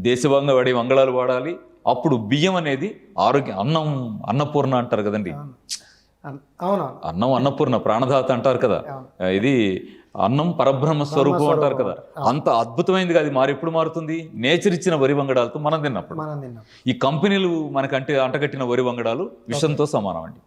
దేశభంగా వాడే వంగడాలు వాడాలి. అప్పుడు బియ్యం అనేది ఆరోగ్య అన్నపూర్ణ అంటారు కదండి, అవును, అన్నం అన్నపూర్ణ ప్రాణదాత అంటారు కదా, ఇది అన్నం పరబ్రహ్మ స్వరూపం అంటారు కదా. అంత అద్భుతమైనది అది ఎప్పుడు మారుతుంది? నేచర్ ఇచ్చిన వరి వంగడాలతో మనం తిన్నప్పుడు. ఈ కంపెనీలు మనకంటే అంటగట్టిన వరి వంగడాలు విషంతో సమానం అండి.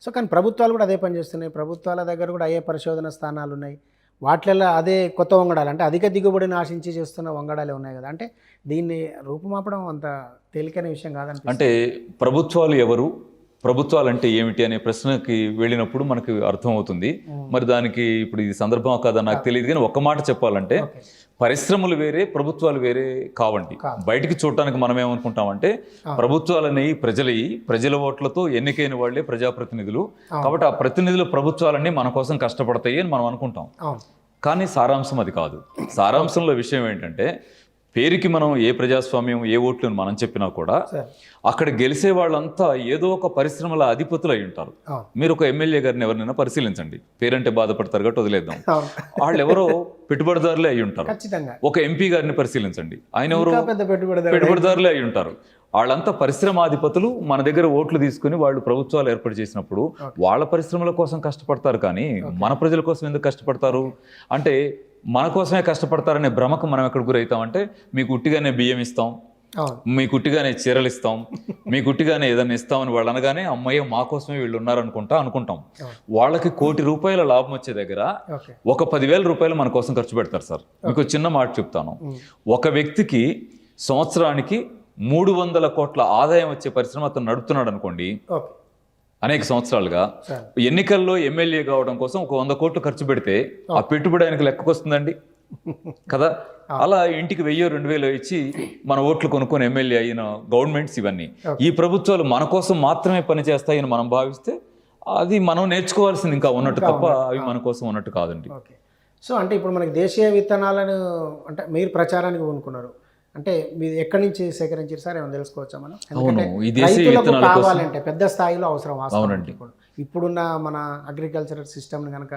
సో కానీ ప్రభుత్వాలు కూడా అదే పని చేస్తున్నాయి. ప్రభుత్వాల దగ్గర కూడా అయ్యే పరిశోధన స్థానాలు ఉన్నాయి. వాటిల్లో అదే కొత్త వంగడాలు, అంటే అధిక దిగుబడిని ఆశించి చేస్తున్న వంగడాలే ఉన్నాయి కదా. అంటే దీన్ని రూపుమాపడం అంత తేలికైన విషయం కాదని. అంటే ప్రభుత్వాలు ఎవరు, ప్రభుత్వాలు అంటే ఏమిటి అనే ప్రశ్నకి వెళ్ళినప్పుడు మనకు అర్థమవుతుంది. మరి దానికి ఇప్పుడు ఇది సందర్భం కాదా నాకు తెలియదు, కానీ ఒక్క మాట చెప్పాలంటే పరిశ్రమలు వేరే, ప్రభుత్వాలు వేరే కావండి. బయటికి చూడటానికి మనం ఏమనుకుంటామంటే ప్రభుత్వాలు అనేవి ప్రజల ఓట్లతో ఎన్నికైన వాళ్లే ప్రజాప్రతినిధులు, కాబట్టి ఆ ప్రతినిధులు ప్రభుత్వాలన్నీ మన కోసం కష్టపడతాయి అని మనం అనుకుంటాం. కానీ సారాంశం అది కాదు. సారాంశంలో విషయం ఏంటంటే పేరుకి మనం ఏ ప్రజాస్వామ్యం, ఏ ఓట్లను మనం చెప్పినా కూడా అక్కడ గెలిచే వాళ్ళంతా ఏదో ఒక పరిశ్రమల అధిపతులు అయి ఉంటారు. మీరు ఒక ఎమ్మెల్యే గారిని ఎవరినైనా పరిశీలించండి, పేరంటే బాధపడతారు కాబట్టి వదిలేద్దాం, వాళ్ళు ఎవరో పెట్టుబడిదారులే అయి ఉంటారు. ఒక ఎంపీ గారిని పరిశీలించండి, ఆయన ఎవరో పెట్టుబడిదారులే అయి ఉంటారు. వాళ్ళంతా పరిశ్రమాధిపతులు మన దగ్గర ఓట్లు తీసుకుని వాళ్ళు ప్రభుత్వాలు ఏర్పాటు చేసినప్పుడు వాళ్ళ పరిశ్రమల కోసం కష్టపడతారు, కానీ మన ప్రజల కోసం ఎందుకు కష్టపడతారు? అంటే మన కోసమే కష్టపడతారనే భ్రమకు మనం ఎక్కడ గురవుతామంటే మీకు ఉట్టిగానే బియ్యం ఇస్తాం, మీకు ఉట్టిగానే చీరలు ఇస్తాం, మీకు ఉట్టిగానే ఏదైనా ఇస్తామని వాళ్ళు అనగానే అమ్మయ్య మా కోసమే వీళ్ళు ఉన్నారనుకుంటాం. వాళ్ళకి ₹1,00,00,000 లాభం వచ్చే దగ్గర ఒక ₹10,000 మన కోసం ఖర్చు పెడతారు సార్. మీకు చిన్న మాట చెప్తాను, ఒక వ్యక్తికి సంవత్సరానికి 300 కోట్ల ఆదాయం వచ్చే పరిశ్రమ అతను నడుపుతున్నాడు అనుకోండి, అనేక సంవత్సరాలుగా ఎన్నికల్లో ఎమ్మెల్యే కావడం కోసం ఒక 100 కోట్లు ఖర్చు పెడితే ఆ పెట్టుబడి ఆయనకు లెక్కకొస్తుందండి కదా. అలా ఇంటికి 1000-2000 ఇచ్చి మన ఓట్లు కొనుక్కొని ఎమ్మెల్యే అయిన గవర్నమెంట్స్ ఇవన్నీ. ఈ ప్రభుత్వాలు మన కోసం మాత్రమే పనిచేస్తాయని మనం భావిస్తే అది మనం నేర్చుకోవాల్సింది ఇంకా ఉన్నట్టు తప్ప అవి మన కోసం ఉన్నట్టు కాదండి. సో అంటే ఇప్పుడు మనకి దేశీయ విత్తనాలను అంటే మీరు ప్రచారానికి కొనుక్కున్నారు అంటే మీరు ఎక్కడి నుంచి సేకరించారు సార్, ఏమైనా తెలుసుకోవచ్చా మనం? రైతులకు కావాలంటే పెద్ద స్థాయిలో అవసరం. అవునండి. ఇప్పుడున్న మన అగ్రికల్చరల్ సిస్టమ్ని కనుక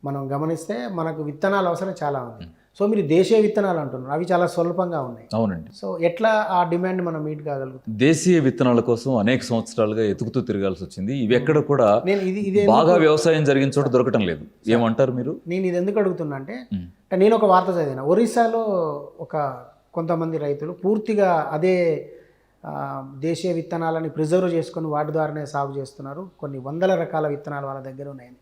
మనం గమనిస్తే మనకు విత్తనాలు అవసరం చాలా ఉంది. సో మీరు దేశీయ విత్తనాలు అంటున్నారు, అవి చాలా స్వల్పంగా ఉన్నాయి. అవునండి. సో ఎట్లా ఆ డిమాండ్ మనం మీట్ కాగలుగుతాం? దేశీయ విత్తనాల కోసం అనేక సంవత్సరాలుగా ఎతుకుతూ తిరగాల్సి వచ్చింది. ఇవి ఎక్కడ కూడా బాగా వ్యవసాయం జరిగిన చోట దొరకటం లేదు. ఏమంటారు మీరు? నేను ఇది ఎందుకు అడుగుతున్నా అంటే నేను ఒక వార్త చదివిన, ఒరిస్సాలో ఒక కొంతమంది రైతులు పూర్తిగా అదే దేశీయ విత్తనాలని ప్రిజర్వ్ చేసుకొని వాటి ద్వారానే సాగు చేస్తున్నారు. కొన్ని 100 రకాల విత్తనాలు వాళ్ళ దగ్గర ఉన్నాయని.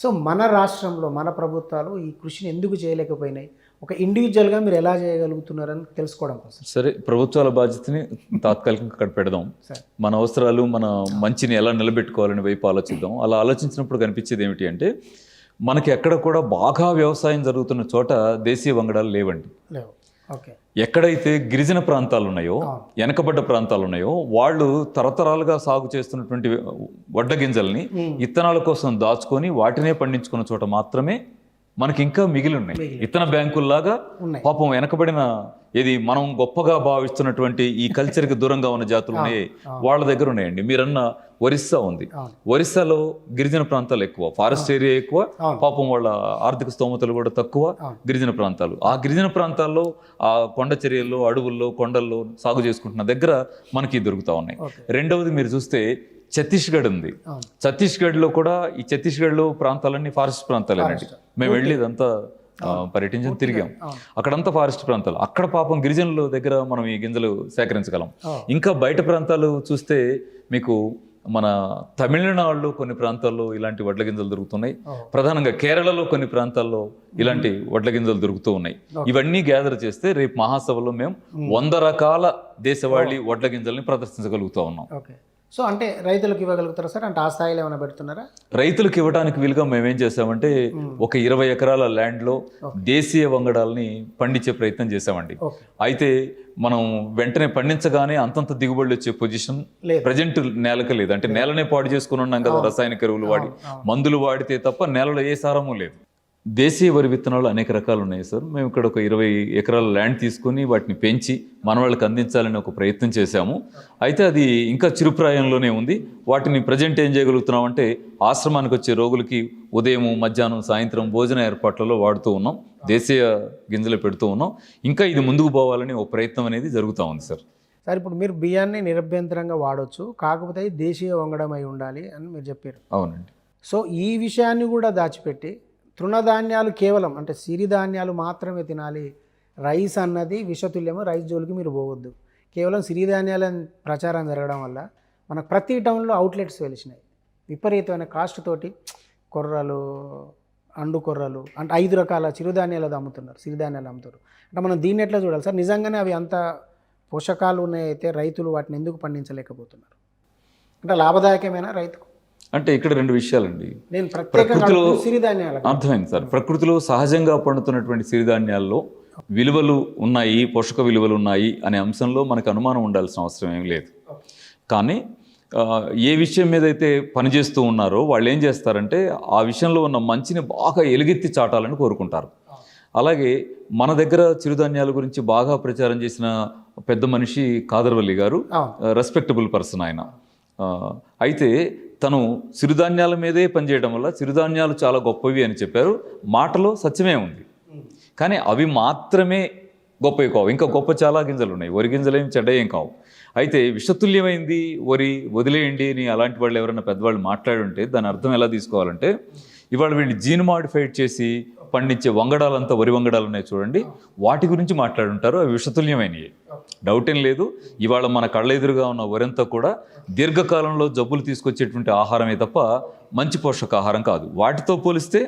సో మన రాష్ట్రంలో మన ప్రభుత్వాలు ఈ కృషిని ఎందుకు చేయలేకపోయినాయి? ఒక ఇండివిజువల్గా మీరు ఎలా చేయగలుగుతున్నారని తెలుసుకోవడం కోసం. సరే, ప్రభుత్వాల బాధ్యతని తాత్కాలికంగా అక్కడ పెడదాం. మన అవసరాలు, మన మంచిని ఎలా నిలబెట్టుకోవాలని వైపు ఆలోచిద్దాం. అలా ఆలోచించినప్పుడు కనిపించేది ఏమిటి అంటే మనకి ఎక్కడ కూడా బాగా వ్యవసాయం జరుగుతున్న చోట దేశీయ వంగడాలు లేవండి. ఓకే. ఎక్కడైతే గిరిజన ప్రాంతాలు ఉన్నాయో, వెనకబడ్డ ప్రాంతాలు ఉన్నాయో, వాళ్ళు తరతరాలుగా సాగు చేస్తున్నటువంటి వడ్ల గింజల్ని ఇత్తనాల కోసం దాచుకొని వాటినే పండించుకున్న చోట మాత్రమే మనకి ఇంకా మిగిలి ఉన్నాయి. ఇత్తన బ్యాంకుల్లాగా పాపం వెనకబడిన ఇది మనం గొప్పగా భావిస్తున్నటువంటి ఈ కల్చర్కి దూరంగా ఉన్న జాతులు ఉన్నాయి, వాళ్ళ దగ్గర ఉన్నాయండి. మీరన్న ఒరిస్సా ఉంది, ఒరిస్సాలో గిరిజన ప్రాంతాలు ఎక్కువ, ఫారెస్ట్ ఏరియా ఎక్కువ, పాపం వాళ్ళ ఆర్థిక స్తోమతలు కూడా తక్కువ గిరిజన ప్రాంతాలు. ఆ గిరిజన ప్రాంతాల్లో ఆ కొండ చర్యల్లో, అడవుల్లో, కొండల్లో సాగు చేసుకుంటున్న దగ్గర మనకి దొరుకుతా ఉన్నాయి. రెండవది మీరు చూస్తే ఛత్తీస్గఢ్ ఉంది. ఛత్తీస్గఢ్లో కూడా ఈ ఛత్తీస్గఢ్లో ప్రాంతాలన్నీ ఫారెస్ట్ ప్రాంతాలేనండి. మేము వెళ్ళేదంతా పర్యటించని తిరిగాం. అక్కడంతా ఫారెస్ట్ ప్రాంతాలు. అక్కడ పాపం గిరిజనుల దగ్గర మనం ఈ గింజలు సేకరించగలం. ఇంకా బయట ప్రాంతాలు చూస్తే మీకు మన తమిళనాడులో కొన్ని ప్రాంతాల్లో ఇలాంటి వడ్ల గింజలు దొరుకుతున్నాయి. ప్రధానంగా కేరళలో కొన్ని ప్రాంతాల్లో ఇలాంటి వడ్ల గింజలు దొరుకుతూ ఉన్నాయి. ఇవన్నీ గ్యాదర్ చేస్తే రేపు మహాసభలో మేము 100 రకాల దేశవాళీ వడ్ల గింజల్ని ప్రదర్శించగలుగుతూ ఉన్నాం. సో అంటే రైతులకు ఇవ్వగలుగుతారా సార్? అంటే ఆ స్థాయిలో ఏమైనా పెడుతున్నారా? రైతులకు ఇవ్వడానికి వీలుగా మేమేం చేసామంటే ఒక 20 ఎకరాల ల్యాండ్లో దేశీయ వంగడాలని పండించే ప్రయత్నం చేసామండి. అయితే మనం వెంటనే పండించగానే అంతంత దిగుబడులు వచ్చే పొజిషన్ ప్రజెంట్ నేలకు లేదు. అంటే నేలనే పాడు చేసుకుని ఉన్నాం కదా, రసాయనిక ఎరువులు వాడి, మందులు వాడితే తప్ప నేలలో ఏ సారము లేదు. దేశీయ వరి విత్తనాలు అనేక రకాలు ఉన్నాయి సార్. మేము ఇక్కడ ఒక 20 ఎకరాల ల్యాండ్ తీసుకుని వాటిని పెంచి మన వాళ్ళకి అందించాలని ఒక ప్రయత్నం చేశాము. అయితే అది ఇంకా చిరుప్రాయంలోనే ఉంది. వాటిని ప్రజెంట్ ఏం చేయగలుగుతున్నాం అంటే ఆశ్రమానికి వచ్చే రోగులకి ఉదయం, మధ్యాహ్నం, సాయంత్రం భోజన ఏర్పాట్లలో వాడుతూ ఉన్నాం. దేశీయ గింజలు పెడుతూ ఉన్నాం. ఇంకా ఇది ముందుకు పోవాలని ఒక ప్రయత్నం అనేది జరుగుతూ ఉంది సార్. సార్ ఇప్పుడు మీరు బియ్యాన్ని నిరభ్యంతరంగా వాడవచ్చు, కాకపోతే దేశీయ వంగడం అయి ఉండాలి అని మీరు చెప్పారు. అవునండి. సో ఈ విషయాన్ని కూడా దాచిపెట్టి తృణధాన్యాలు కేవలం అంటే సిరిధాన్యాలు మాత్రమే తినాలి, రైస్ అన్నది విషతుల్యము, రైస్ జోలికి మీరు పోవద్దు, కేవలం సిరిధాన్యాల ప్రచారం జరగడం వల్ల మనకు ప్రతి టౌన్లో అవుట్లెట్స్ వెలిసినాయి. విపరీతమైన కాస్ట్ తోటి కొర్రలు, అండు కొర్రలు అంటే 5 రకాల సిరిధాన్యాలు అమ్ముతున్నారు. అంటే మనం దీన్ని ఎట్లా చూడాలి సార్? నిజంగానే అవి అంత పోషకాలు ఉన్నాయైతే రైతులు వాటిని ఎందుకు పండించలేకపోతున్నారు? అంటే లాభదాయకమేనా రైతుకు? అంటే ఇక్కడ 2 విషయాలండి. ప్రకృతిలో సిరిధాన్యాలు అర్థమైంది సార్. ప్రకృతిలో సహజంగా పండుతున్నటువంటి సిరిధాన్యాల్లో విలువలు ఉన్నాయి, పోషక విలువలు ఉన్నాయి అనే అంశంలో మనకు అనుమానం ఉండాల్సిన అవసరం ఏం లేదు. కానీ ఏ విషయం మీద అయితే పనిచేస్తూ ఉన్నారో వాళ్ళు ఏం చేస్తారంటే ఆ విషయంలో ఉన్న మంచిని బాగా ఎలుగెత్తి చాటాలని కోరుకుంటారు. అలాగే మన దగ్గర చిరుధాన్యాల గురించి బాగా ప్రచారం చేసిన పెద్ద మనిషి కాదర్వల్లి గారు, రెస్పెక్టబుల్ పర్సన్ ఆయన. అయితే తను సిరిధాన్యాల మీదే పనిచేయడం వల్ల సిరిధాన్యాలు చాలా గొప్పవి అని చెప్పారు. మాటలో సత్యమే ఉంది, కానీ అవి మాత్రమే గొప్పవి కావు. ఇంకా గొప్ప చాలా గింజలు ఉన్నాయి. వరి గింజలు ఏం చెడ్డయేం కావు. అయితే విషతుల్యమైంది వరి వదిలేయండి అని అలాంటి వాళ్ళు ఎవరైనా పెద్దవాళ్ళు మాట్లాడుంటే దాని అర్థం ఎలా తీసుకోవాలంటే, ఇవాళ వీళ్ళు జీన్ మాడిఫైడ్ చేసి పండించే వంగడాలంతా వరి వంగడాలు ఉన్నాయి చూడండి, వాటి గురించి మాట్లాడుంటారు. అవి విషతుల్యమైనవి, డౌట్ ఏం లేదు. ఇవాళ మన కళ్ళ ఎదురుగా ఉన్న వరంతా కూడా దీర్ఘకాలంలో జబ్బులు తీసుకొచ్చేటువంటి ఆహారమే తప్ప మంచి పోషకాహారం కాదు. వాటితో పోలిస్తే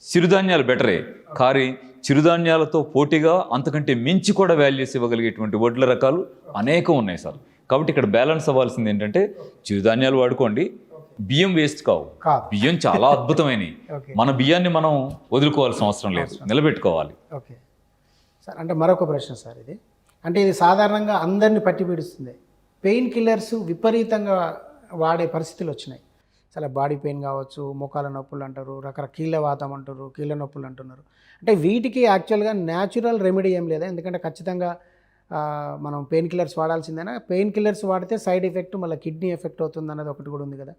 చిరుధాన్యాలు బెటరే, కానీ చిరుధాన్యాలతో పోటీగా అంతకంటే మించి కూడా వాల్యూస్ ఇవ్వగలిగేటువంటి వడ్ల రకాలు అనేకం ఉన్నాయి సార్. కాబట్టి ఇక్కడ బ్యాలెన్స్ అవ్వాల్సింది ఏంటంటే చిరుధాన్యాలు వాడుకోండి, బియ్యం వేస్ట్ కావు. బియ్యం చాలా అద్భుతమైనవి. మన బియ్యాన్ని మనం వదులుకోవాల్సిన అవసరం లేదు, నిలబెట్టుకోవాలి. Okay sir. అంటే మరొక ప్రశ్న సార్, ఇది అంటే ఇది సాధారణంగా అందరినీ పట్టి పీడిస్తుంది. పెయిన్ కిల్లర్స్ విపరీతంగా వాడే పరిస్థితులు వచ్చినాయి. చాలా బాడీ పెయిన్ కావచ్చు, మోకాల నొప్పులు అంటారు, రకరకాల కీళ్ళవాతం అంటారు, కీళ్ళ నొప్పులు అంటున్నారు. అంటే వీటికి యాక్చువల్గా న్యాచురల్ రెమెడీ ఏం లేదా? ఎందుకంటే ఖచ్చితంగా మనం పెయిన్ కిల్లర్స్ వాడాల్సిందేనా? పెయిన్ కిల్లర్స్ వాడితే సైడ్ ఎఫెక్ట్ మళ్ళీ కిడ్నీ ఎఫెక్ట్ అవుతుంది అన్నది ఒకటి కూడా ఉంది కదా.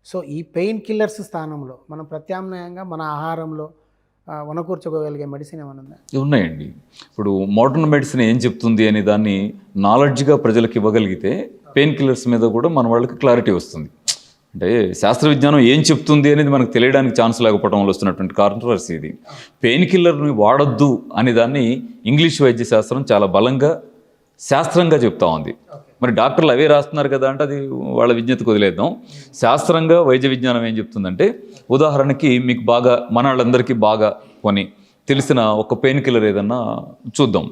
సో ఈ పెయిన్ కిల్లర్స్ స్థానంలో మనం ప్రత్యామ్నాయంగా మన ఆహారంలో వనకూర్చుకోగలిగే మెడిసిన్ ఏమైనా ఉందా? ఉన్నాయండి. ఇప్పుడు మోడర్న్ మెడిసిన్ ఏం చెప్తుంది అనే దాన్ని నాలెడ్జ్గా ప్రజలకు ఇవ్వగలిగితే పెయిన్ కిల్లర్స్ మీద కూడా మన వాళ్ళకి క్లారిటీ వస్తుంది. అంటే శాస్త్ర విజ్ఞానం ఏం చెప్తుంది అనేది మనకు తెలియడానికి ఛాన్స్ లేకపోవడం వల్ల వస్తున్నటువంటి కాంట్రవర్సీ ఇది. పెయిన్ కిల్లర్ని వాడొద్దు అనే దాన్ని ఇంగ్లీష్ వైద్య శాస్త్రం చాలా బలంగా శాస్త్రంగా చెప్తా ఉంది. మరి డాక్టర్లు అవే రాస్తున్నారు కదా అంటే అది వాళ్ళ విజ్ఞతకు వదిలేద్దాం. శాస్త్రంగా వైద్య విజ్ఞానం ఏం చెప్తుందంటే, ఉదాహరణకి మీకు బాగా మన వాళ్ళందరికీ బాగా కొని తెలిసిన ఒక పెయిన్ కిల్లర్ ఏదన్నా చూద్దాం.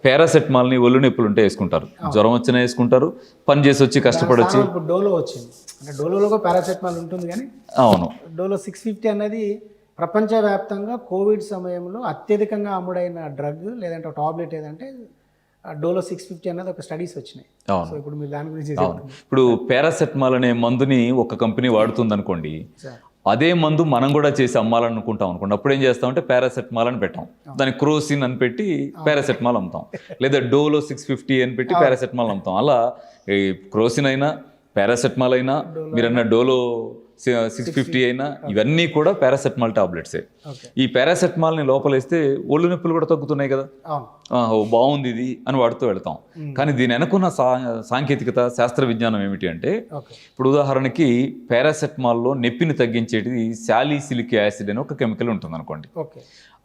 పారాసెటమాల్ని ఒళ్ళు నొప్పులు ఉంటే వేసుకుంటారు, జ్వరం వచ్చినా వేసుకుంటారు, పని చేసి వచ్చి కష్టపడొచ్చి. డోలో వచ్చింది అంటే డోలోలో పారాసెటమాల్ ఉంటుంది, కానీ అవును, డోలో 650 అనేది ప్రపంచవ్యాప్తంగా కోవిడ్ సమయంలో అత్యధికంగా అమ్ముడైన డ్రగ్ లేదంటే టాబ్లెట్ ఏదంటే డోలో 650 అనేది ఒక స్టడీస్ వచ్చినాయి. అవును. సో ఇప్పుడు మీరు దాని గురించి అవును. ఇప్పుడు పారాసెటమాల్ అనే మందుని ఒక కంపెనీ వాడుతుంది అనుకోండి, అదే మందు మనం కూడా చేసి అమ్మాలనుకుంటాం అనుకోండి, అప్పుడు ఏం చేస్తామంటే పారాసెటమాల్ అని పెట్టాం, దానికి క్రోసిన్ అని పెట్టి పారాసెటమాల్ అమ్ముతాం, లేదా డోలో 650 అని పెట్టి పారాసెటమాల్ అమ్ముతాం. అలా క్రోసిన్ అయినా పారాసెటమాల్ అయినా మీరన్న డోలో 650 అయినా ఇవన్నీ కూడా పారాసెటమాల్ టాబ్లెట్సే. ఈ పారాసెటమాల్ని లోపలేస్తే ఒళ్ళు నొప్పులు కూడా తగ్గుతున్నాయి కదా, బాగుంది ఇది అని వాడుతూ వెళ్తాం. కానీ దీని వెనకున్న సాంకేతికత శాస్త్ర విజ్ఞానం ఏమిటి అంటే, ఇప్పుడు ఉదాహరణకి పారాసెటమాల్లో నొప్పిని తగ్గించేది సాలిసిలిక్ యాసిడ్ అని ఒక కెమికల్ ఉంటుంది అనుకోండి,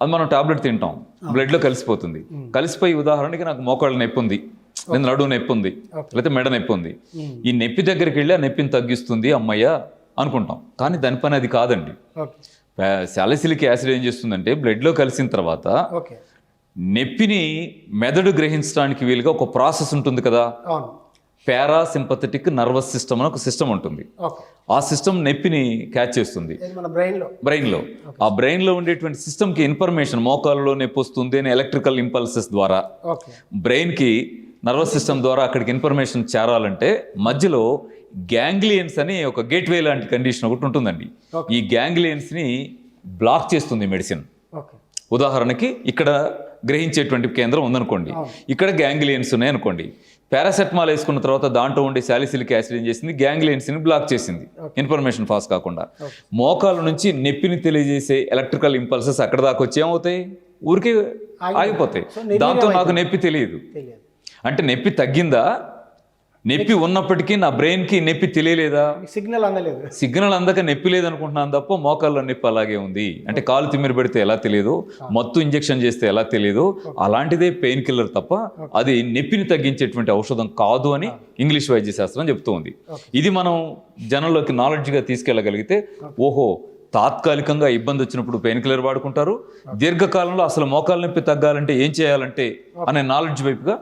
అది మనం టాబ్లెట్ తింటాం, బ్లడ్లో కలిసిపోతుంది. కలిసిపోయి ఉదాహరణకి నాకు మోకాళ్ళ నొప్పి ఉంది, లేదా నడువు నొప్పి ఉంది, లేకపోతే మెడ నొప్పి ఉంది, ఈ నొప్పి దగ్గరికి వెళ్ళి ఆ నొప్పిని తగ్గిస్తుంది అమ్మయ్య అనుకుంటాం. కానీ దాని పని అది కాదండి. సాలిసిలిక్ యాసిడ్ ఏం చేస్తుందంటే బ్లడ్లో కలిసిన తర్వాత నొప్పిని మెదడు గ్రహించడానికి వీలుగా ఒక ప్రాసెస్ ఉంటుంది కదా, పారాసింపథెటిక్ నర్వస్ సిస్టమ్ అని ఒక సిస్టమ్ ఉంటుంది. ఆ సిస్టమ్ నొప్పిని క్యాచ్ చేస్తుంది బ్రెయిన్లో. ఆ బ్రెయిన్లో ఉండేటువంటి సిస్టమ్కి ఇన్ఫర్మేషన్, మోకాల్లో నొప్పి వస్తుంది అని ఎలక్ట్రికల్ ఇంపల్సెస్ ద్వారా బ్రెయిన్కి నర్వస్ సిస్టమ్ ద్వారా అక్కడికి ఇన్ఫర్మేషన్ చేరాలంటే మధ్యలో గ్యాంగ్లియన్స్ అని ఒక గేట్వే లాంటి కండిషన్ ఒకటి ఉంటుందండి. ఈ గ్యాంగ్లియన్స్ని బ్లాక్ చేస్తుంది మెడిసిన్. ఉదాహరణకి ఇక్కడ గ్రహించేటువంటి కేంద్రం ఉందనుకోండి, ఇక్కడ గ్యాంగ్లియన్స్ ఉన్నాయనుకోండి, పారాసెటమాల్ వేసుకున్న తర్వాత దాంట్లో ఉండే సాలిసిలిక్ యాసిడ్ ఏం చేసింది, గ్యాంగ్లియన్స్ని బ్లాక్ చేసింది, ఇన్ఫర్మేషన్ పాస్ కాకుండా. మోకాల నుంచి నొప్పిని తెలియజేసే ఎలక్ట్రికల్ ఇంపల్సెస్ అక్కడ దాకా వచ్చి ఏమవుతాయి, ఊరికే ఆగిపోతాయి. దాంతో నాకు నొప్పి తెలియదు. అంటే నొప్పి తగ్గిందా, నొప్పి ఉన్నప్పటికీ నా బ్రెయిన్కి నొప్పి తెలియలేదా, సిగ్నల్ అందక నొప్పి లేదనుకుంటున్నాను తప్ప మోకాల్లో నొప్పి అలాగే ఉంది. అంటే కాలు తిమ్మిరి పెడితే ఎలా తెలియదు, మత్తు ఇంజెక్షన్ చేస్తే ఎలా తెలియదు, అలాంటిదే పెయిన్ కిల్లర్ తప్ప అది నొప్పిని తగ్గించేటువంటి ఔషధం కాదు అని ఇంగ్లీష్ వైద్య శాస్త్రం చెప్తూ ఉంది. ఇది మనం జనంలోకి నాలెడ్జ్గా తీసుకెళ్ళగలిగితే, ఓహో తాత్కాలికంగా ఇబ్బంది వచ్చినప్పుడు పెయిన్ కిల్లర్ వాడుకుంటారు, దీర్ఘకాలంలో అసలు మోకాలు నొప్పి తగ్గాలంటే ఏం చేయాలంటే అనే నాలెడ్జ్ వైపుగా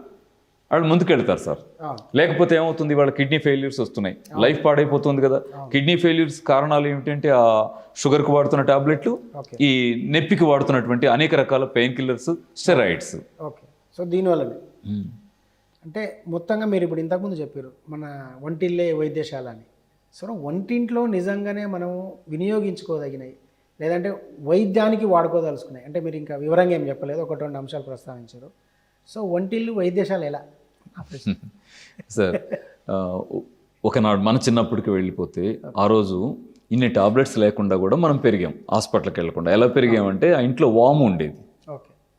వాళ్ళు ముందుకెళ్తారు సార్. లేకపోతే ఏమవుతుంది, వాళ్ళ కిడ్నీ ఫెయిల్యూర్స్ వస్తున్నాయి, లైఫ్ పాడైపోతుంది కదా. కిడ్నీ ఫెయిల్యూర్స్ కారణాలు ఏమిటంటే ఆ షుగర్కి వాడుతున్న టాబ్లెట్లు, ఈ నొప్పికి వాడుతున్నటువంటి అనేక రకాల పెయిన్ కిల్లర్స్, స్టెరాయిడ్స్. సో దీనివల్లనే అంటే మొత్తంగా మీరు ఇప్పుడు ఇంతకుముందు చెప్పారు మన వంటిల్లే వైద్యశాల అని. సో వంటింట్లో నిజంగానే మనం వినియోగించుకోదగినాయి, లేదంటే వైద్యానికి వాడుకోదలుచుకున్నాయి అంటే మీరు ఇంకా వివరంగా ఏం చెప్పలేదు, ఒకటి రెండు అంశాలు ప్రస్తావించారు. సో వంటిల్లు వైద్యశాల ఎలా సార్, ఒకనాడు మన చిన్నప్పటికి వెళ్ళిపోతే ఆ రోజు ఇన్ని టాబ్లెట్స్ లేకుండా కూడా మనం పెరిగాం, హాస్పిటల్కి వెళ్ళకుండా. ఎలా పెరిగామంటే ఆ ఇంట్లో వాము ఉండేది,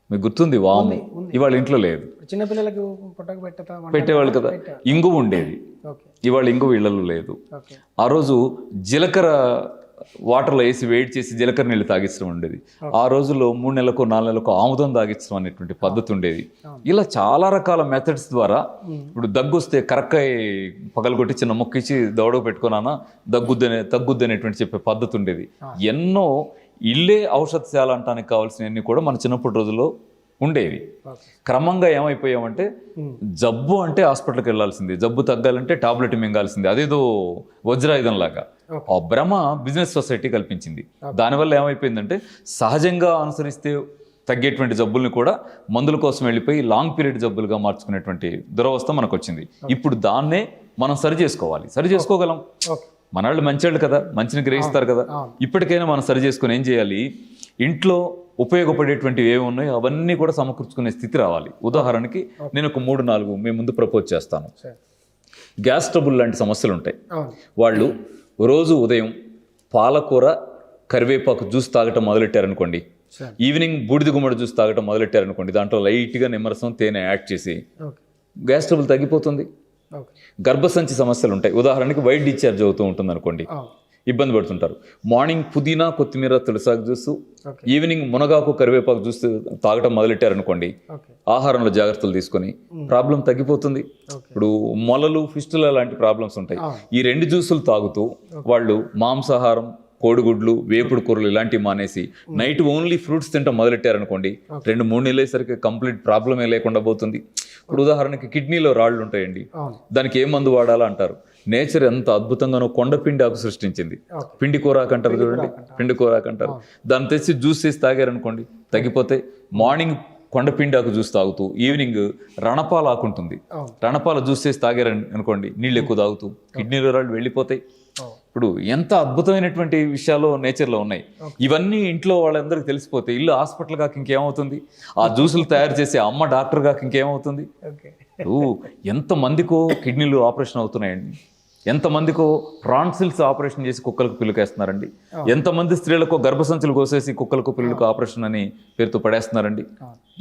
మీకు గుర్తుంది వాము, ఇవాళ ఇంట్లో లేదు. చిన్నపిల్లలకు పెట్టేవాళ్ళు కదా. ఇంగువ ఉండేది, ఇవాళ ఇంగువ ఇళ్లలో లేదు. ఆ రోజు జీలకర్ర వాటర్లో వేసి వేడి చేసి జీలకర్ర నీళ్ళు తాగించడం ఉండేది. ఆ రోజుల్లో 3 నెలలకు 4 నెలలకు ఆముదం తాగించడం అనేటువంటి పద్ధతి ఉండేది. ఇలా చాలా రకాల మెథడ్స్ ద్వారా, ఇప్పుడు దగ్గు వస్తే కరక్కాయ పగలగొట్టి చిన్న మొక్క ఇచ్చి దవడకు పెట్టుకున్నానా తగ్గుద్ది అనేటువంటి చెప్పే పద్ధతి ఉండేది. ఎన్నో ఇల్లే ఔషధశాల అంటానికి కావాల్సినవన్నీ కూడా మన చిన్నప్పటి రోజుల్లో ఉండేవి. క్రమంగా ఏమైపోయామంటే జబ్బు అంటే హాస్పిటల్కి వెళ్ళాల్సింది, జబ్బు తగ్గాలంటే టాబ్లెట్ మింగాల్సింది, అదేదో వజ్రాయుధం లాగా ఆ భ్రమ బిజినెస్ సొసైటీ కల్పించింది. దానివల్ల ఏమైపోయిందంటే సహజంగా అనుసరిస్తే తగ్గేటువంటి జబ్బుల్ని కూడా మందుల కోసం వెళ్ళిపోయి లాంగ్ పీరియడ్ జబ్బులుగా మార్చుకునేటువంటి దురవస్థ మనకు వచ్చింది. ఇప్పుడు దాన్నే మనం సరి చేసుకోగలం. మనవాళ్ళు మంచివాళ్ళు కదా, మంచిని గ్రహిస్తారు కదా. ఇప్పటికైనా మనం సరి చేసుకుని ఏం చేయాలి, ఇంట్లో ఉపయోగపడేటువంటివి ఏమి ఉన్నాయో అవన్నీ కూడా సమకూర్చుకునే స్థితి రావాలి. ఉదాహరణకి నేను ఒక 3-4 మీ ముందు ప్రపోజ్ చేస్తాను. గ్యాస్ ట్రబుల్ లాంటి సమస్యలు ఉంటాయి. వాళ్ళు రోజు ఉదయం పాలకూర కరివేపాకు జ్యూస్ తాగటం మొదలెట్టారనుకోండి, ఈవినింగ్ బూడిద గుమ్మడి జ్యూస్ తాగటం మొదలెట్టారనుకోండి, దాంట్లో లైట్గా నిమ్మరసం తేనె యాడ్ చేసి గ్యాస్ ట్రబుల్ తగ్గిపోతుంది. గర్భసంచి సమస్యలు ఉంటాయి, ఉదాహరణకి వైట్ డిశ్చార్జ్ అవుతూ ఉంటుంది అనుకోండి, ఇబ్బంది పడుతుంటారు. మార్నింగ్ పుదీనా కొత్తిమీర తులసాకు జ్యూస్, ఈవినింగ్ మునగాకు కరివేపాకు జ్యూస్ తాగటం మొదలెట్టారనుకోండి, ఆహారంలో జాగ్రత్తలు తీసుకొని ప్రాబ్లం తగ్గిపోతుంది. ఇప్పుడు మొలలు, ఫిస్టుల లాంటి ప్రాబ్లమ్స్ ఉంటాయి. ఈ 2 జ్యూసులు తాగుతూ వాళ్ళు మాంసాహారం, కోడిగుడ్లు, వేపుడు కూరలు ఇలాంటివి మానేసి నైట్ ఓన్లీ ఫ్రూట్స్ తింటాం మొదలెట్టారనుకోండి, 2-3 నెలలు అయ్యేసరికి కంప్లీట్ ప్రాబ్లమే లేకుండా పోతుంది. ఇప్పుడు ఉదాహరణకి కిడ్నీలో రాళ్ళు ఉంటాయండి, దానికి ఏ మందు వాడాలా అంటారు. నేచర్ ఎంత అద్భుతంగానో కొండపిండి ఆకు సృష్టించింది. పిండి కూరాకు అంటారు చూడండి, పిండి కూరాకు అంటారు. దాన్ని తెచ్చి జ్యూస్ చేసి తాగారనుకోండి తగ్గిపోతే. మార్నింగ్ కొండపిండాకు జ్యూస్ తాగుతూ ఈవినింగ్ రణపాల ఆకుంటుంది, రణపాల జ్యూస్ చేసి తాగారని అనుకోండి, నీళ్ళు ఎక్కువ తాగుతూ కిడ్నీలో రాళ్ళు వెళ్ళిపోతాయి. ఇప్పుడు ఎంత అద్భుతమైనటువంటి విషయాలు నేచర్లో ఉన్నాయి. ఇవన్నీ ఇంట్లో వాళ్ళందరికీ తెలిసిపోతే ఇల్లు హాస్పిటల్ కాక ఇంకేమవుతుంది, ఆ జ్యూసులు తయారు చేసే అమ్మ డాక్టర్ కాక ఇంకేమవుతుంది. ఎంతమందికో కిడ్నీలు ఆపరేషన్ అవుతున్నాయండి, ఎంతమందికో ట్రాన్సిల్స్ ఆపరేషన్ చేసి కుక్కలకు పిల్లకేస్తున్నారండి, ఎంతమంది స్త్రీలకు గర్భసంచులు కోసేసి కుక్కలకు పిల్లలకు ఆపరేషన్ అని పేరుతో పడేస్తున్నారండి.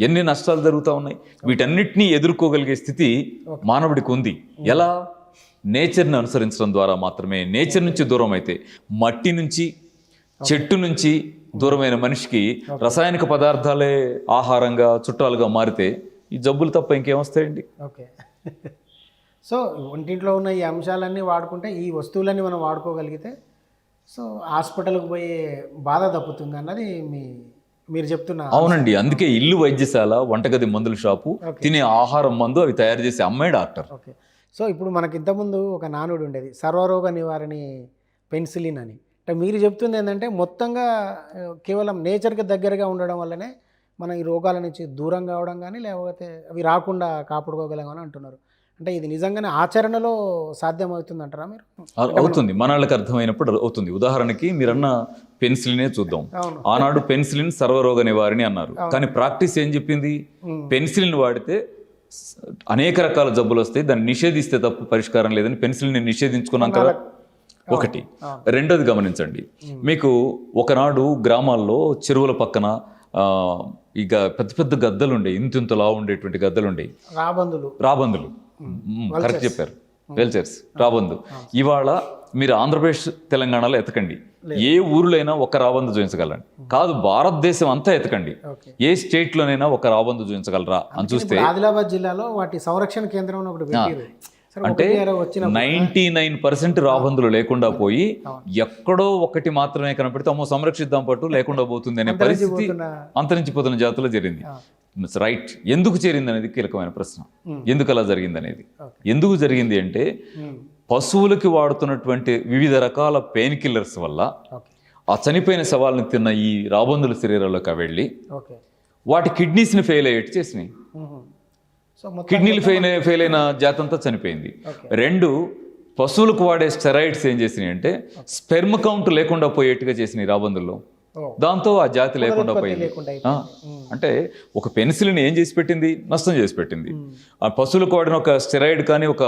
ఎన్ని నష్టాలు జరుగుతూ ఉన్నాయి. వీటన్నిటినీ ఎదుర్కోగలిగే స్థితి మానవుడికి ఉంది. ఎలా? నేచర్ని అనుసరించడం ద్వారా మాత్రమే. నేచర్ నుంచి దూరం అయితే, మట్టి నుంచి చెట్టు నుంచి దూరమైన మనిషికి రసాయనిక పదార్థాలే ఆహారంగా చుట్టాలుగా మారితే ఈ జబ్బులు తప్ప ఇంకేమొస్తాయండి. ఓకే. సో ఒంటింట్లో ఉన్న ఈ అంశాలన్నీ వాడుకుంటే, ఈ వస్తువులన్నీ మనం వాడుకోగలిగితే సో హాస్పిటల్కి పోయే బాధ తప్పుతుంది అన్నది మీరు చెప్తున్నా. అవునండి, అందుకే ఇల్లు వైద్యశాల, వంటగది మందుల షాపు, తినే ఆహారం మందు, అవి తయారు చేసే అమ్మాయి డాక్టర్. ఓకే. సో ఇప్పుడు మనకి ఇంతకుముందు ఒక నానుడు ఉండేది, సర్వరోగ నివారణి పెన్సిలిన్ అని. అంటే మీరు చెప్తుంది ఏంటంటే మొత్తంగా కేవలం నేచర్కి దగ్గరగా ఉండడం వల్లనే మనం ఈ రోగాల నుంచి దూరం కావడం కానీ, లేకపోతే అవి రాకుండా కాపాడుకోగలం అని అంటున్నారు. అంటే ఇది నిజంగానే ఆచరణలో సాధ్యమవుతుంది అంటారా మీరు? అవుతుంది, మన వాళ్ళకి అర్థమైనప్పుడు అవుతుంది. ఉదాహరణకి మీరన్న పెన్సిలినే చూద్దాం. ఆనాడు పెన్సిలిన్ సర్వరోగ నివారణి అన్నారు, కానీ ప్రాక్టీస్ ఏం చెప్పింది? పెన్సిలిన్ వాడితే అనేక రకాల జబ్బులు వస్తాయి, దాన్ని నిషేధిస్తే తప్పు పరిష్కారం లేదని పెన్సిలిన్ నిషేధించుకున్నాం కదా, ఒకటి. రెండోది గమనించండి, మీకు ఒకనాడు గ్రామాల్లో చెరువుల పక్కన ఇక పెద్ద పెద్ద గద్దలు ఉండే, ఇంతలా ఉండేటువంటి గద్దలు ఉండే, రాబందులు. కరెక్ట్ చెప్పారు, వెల్చర్స్, రాబందు. ఇవాళ మీరు ఆంధ్రప్రదేశ్ తెలంగాణలో ఎతకండి, ఏ ఊర్లోనైనా ఒక రాబందు చూపించగలండి. కాదు, భారతదేశం అంతా ఎతకండి, ఏ స్టేట్ లోనైనా ఒక రాబందు చూపించగలరా అని చూస్తే ఆదిలాబాద్ జిల్లాలో వాటి సంరక్షణ కేంద్రం అంటే 99% రాబందులు లేకుండా పోయి ఎక్కడో ఒకటి మాత్రమే కనపడితే అమ్మో సంరక్షిద్దాం పట్టు లేకుండా పోతుంది అనే పరిస్థితి అంతరించిపోతున్న జాతుల్లో జరిగింది. రైట్. ఎందుకు చేరింది అనేది కీలకమైన ప్రశ్న. ఎందుకు అలా జరిగింది అనేది, ఎందుకు జరిగింది అంటే పశువులకి వాడుతున్నటువంటి వివిధ రకాల పెయిన్ కిల్లర్స్ వల్ల ఆ చనిపోయిన శవాలను తిన్న ఈ రాబందుల శరీరాల్లోకి వెళ్ళి వాటి కిడ్నీస్ని ఫెయిల్ అయ్యేట్టు చేసినాయి. కిడ్నీలు ఫెయిల్ అయిన జాతంతా చనిపోయింది. రెండు, పశువులకు వాడే స్టెరాయిడ్స్ ఏం చేసినాయి అంటే స్పెర్మ్ కౌంట్ లేకుండా పోయేట్టుగా చేసినాయి రాబందుల్లో. దాంతో ఆ జాతి లేకుండా పోయింది. అంటే ఒక పెన్సిల్ని ఏం చేసి పెట్టింది? నష్టం చేసి పెట్టింది. ఆ పశువులకు వాడిన ఒక స్టెరాయిడ్ కానీ ఒక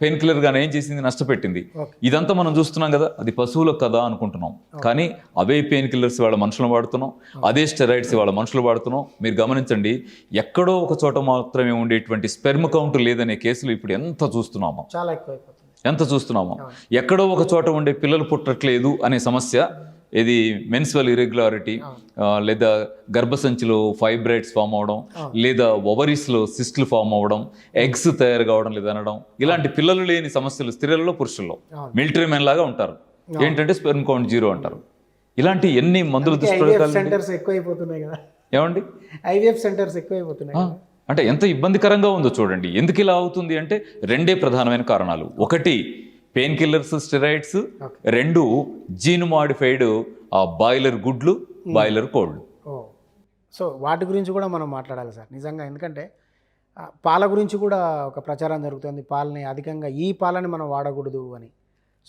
పెయిన్ కిల్లర్ కానీ ఏం చేసింది? నష్టపెట్టింది. ఇదంతా మనం చూస్తున్నాం కదా, అది పశువులకు కదా అనుకుంటున్నాం, కానీ అవే పెయిన్ కిల్లర్స్ వాళ్ళ మనుషులు వాడుతున్నాం, అదే స్టెరాయిడ్స్ వాళ్ళ మనుషులు వాడుతున్నాం. మీరు గమనించండి, ఎక్కడో ఒక చోట మాత్రమే ఉండేటువంటి స్పెర్మ్ కౌంట్ లేదనే కేసులు ఇప్పుడు ఎంత చూస్తున్నామో, ఎక్కడో ఒక చోట ఉండే పిల్లలు పుట్టట్లేదు అనే సమస్య, ఇది మెన్స్ట్రువల్ ఇర్రెగ్యులారిటీ, లేదా గర్భసంచిలో ఫైబ్రాయిడ్స్ ఫామ్ అవడం, లేదా ఓవరీస్లో సిస్ట్లు ఫామ్ అవడం, ఎగ్స్ తయారు కావడం లేదా అనడం, ఇలాంటి పిల్లలు లేని సమస్యలు స్త్రీలలో పురుషుల్లో. మిలిటరీ మెన్ లాగా ఉంటారు, ఏంటంటే స్పెర్మ్ కౌంట్ 0 అంటారు. ఇలాంటి ఎన్ని మందులు ఏమండి ఐవీఎఫ్ సెంటర్స్ ఎక్కువైపోతున్నాయి. అంటే ఎంత ఇబ్బందికరంగా ఉందో చూడండి. ఎందుకు ఇలా అవుతుంది అంటే రెండే ప్రధానమైన కారణాలు. ఒకటి పెయిన్ కిల్లర్స్, స్టెరాయిడ్స్. రెండు, జీన్ మాడిఫైడ్ బాయిలర్ గుడ్లు, బాయిలర్ కోళ్ళు. సో వాటి గురించి కూడా మనం మాట్లాడాలి సార్ నిజంగా. ఎందుకంటే పాల గురించి కూడా ఒక ప్రచారం జరుగుతుంది, పాలని అధికంగా ఈ పాలని మనం వాడకూడదు అని.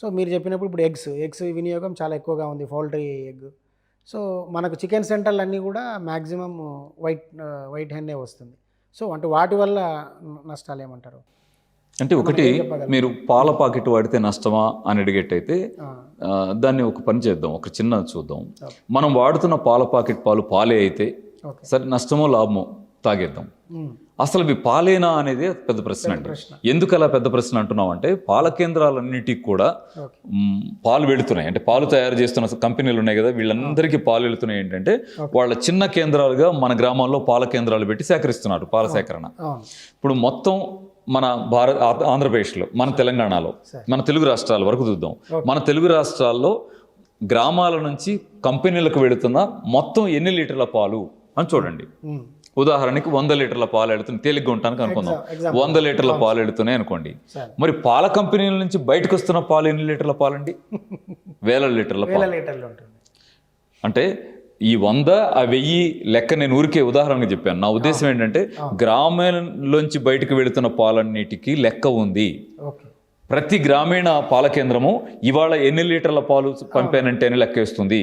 సో మీరు చెప్పినప్పుడు ఇప్పుడు ఎగ్స్ వినియోగం చాలా ఎక్కువగా ఉంది, పౌల్ట్రీ ఎగ్. సో మనకు చికెన్ సెంటర్లు అన్నీ కూడా మ్యాక్సిమం వైట్ హెన్నే వస్తుంది. సో అంటే వాటి వల్ల నష్టాలు ఏమంటారు? అంటే ఒకటి, మీరు పాల పాకెట్ వాడితే నష్టమా అని అడిగేట్టయితే దాన్ని ఒక పని చేద్దాం, ఒక చిన్న చూద్దాం. మనం వాడుతున్న పాల పాకెట్ పాలే అయితే సరే, నష్టమో లాభమో తాగేద్దాం. అసలు ఇవి పాలేనా అనేది పెద్ద ప్రశ్న అండి. ఎందుకు అలా పెద్ద ప్రశ్న అంటున్నాం అంటే, పాల కేంద్రాలన్నిటికి కూడా పాలు వెళుతున్నాయి. అంటే పాలు తయారు చేస్తున్న కంపెనీలు ఉన్నాయి కదా, వీళ్ళందరికీ పాలు వెళుతున్నాయి. ఏంటంటే వాళ్ళ చిన్న కేంద్రాలుగా మన గ్రామాల్లో పాల కేంద్రాలు పెట్టి సేకరిస్తున్నారు, పాల సేకరణ. ఇప్పుడు మొత్తం మన ఆంధ్రప్రదేశ్లో, మన తెలంగాణలో, మన తెలుగు రాష్ట్రాల వరకు చూద్దాం. మన తెలుగు రాష్ట్రాల్లో గ్రామాల నుంచి కంపెనీలకు వెళుతున్న మొత్తం ఎన్ని లీటర్ల పాలు అని చూడండి. ఉదాహరణకి 100 లీటర్ల పాలు వెళుతున్నాయి, తేలిగ్గా ఉంటానికి అనుకుందాం. 100 లీటర్ల పాలు వెళుతున్నాయి అనుకోండి. మరి పాల కంపెనీల నుంచి బయటకు వస్తున్న పాలు ఎన్ని లీటర్ల పాలండి? వేల లీటర్ల పాలు. అంటే ఈ 100 ఆ 1000 లెక్క నేను ఊరికే ఉదాహరణగా చెప్పాను. నా ఉద్దేశం ఏంటంటే గ్రామంలోంచి బయటకు వెళుతున్న పాలన్నిటికీ లెక్క ఉంది. ఓకే. ప్రతి గ్రామీణ పాల కేంద్రము ఇవాళ ఎన్ని లీటర్ల పాలు పంపానంటే అని లెక్కేస్తుంది.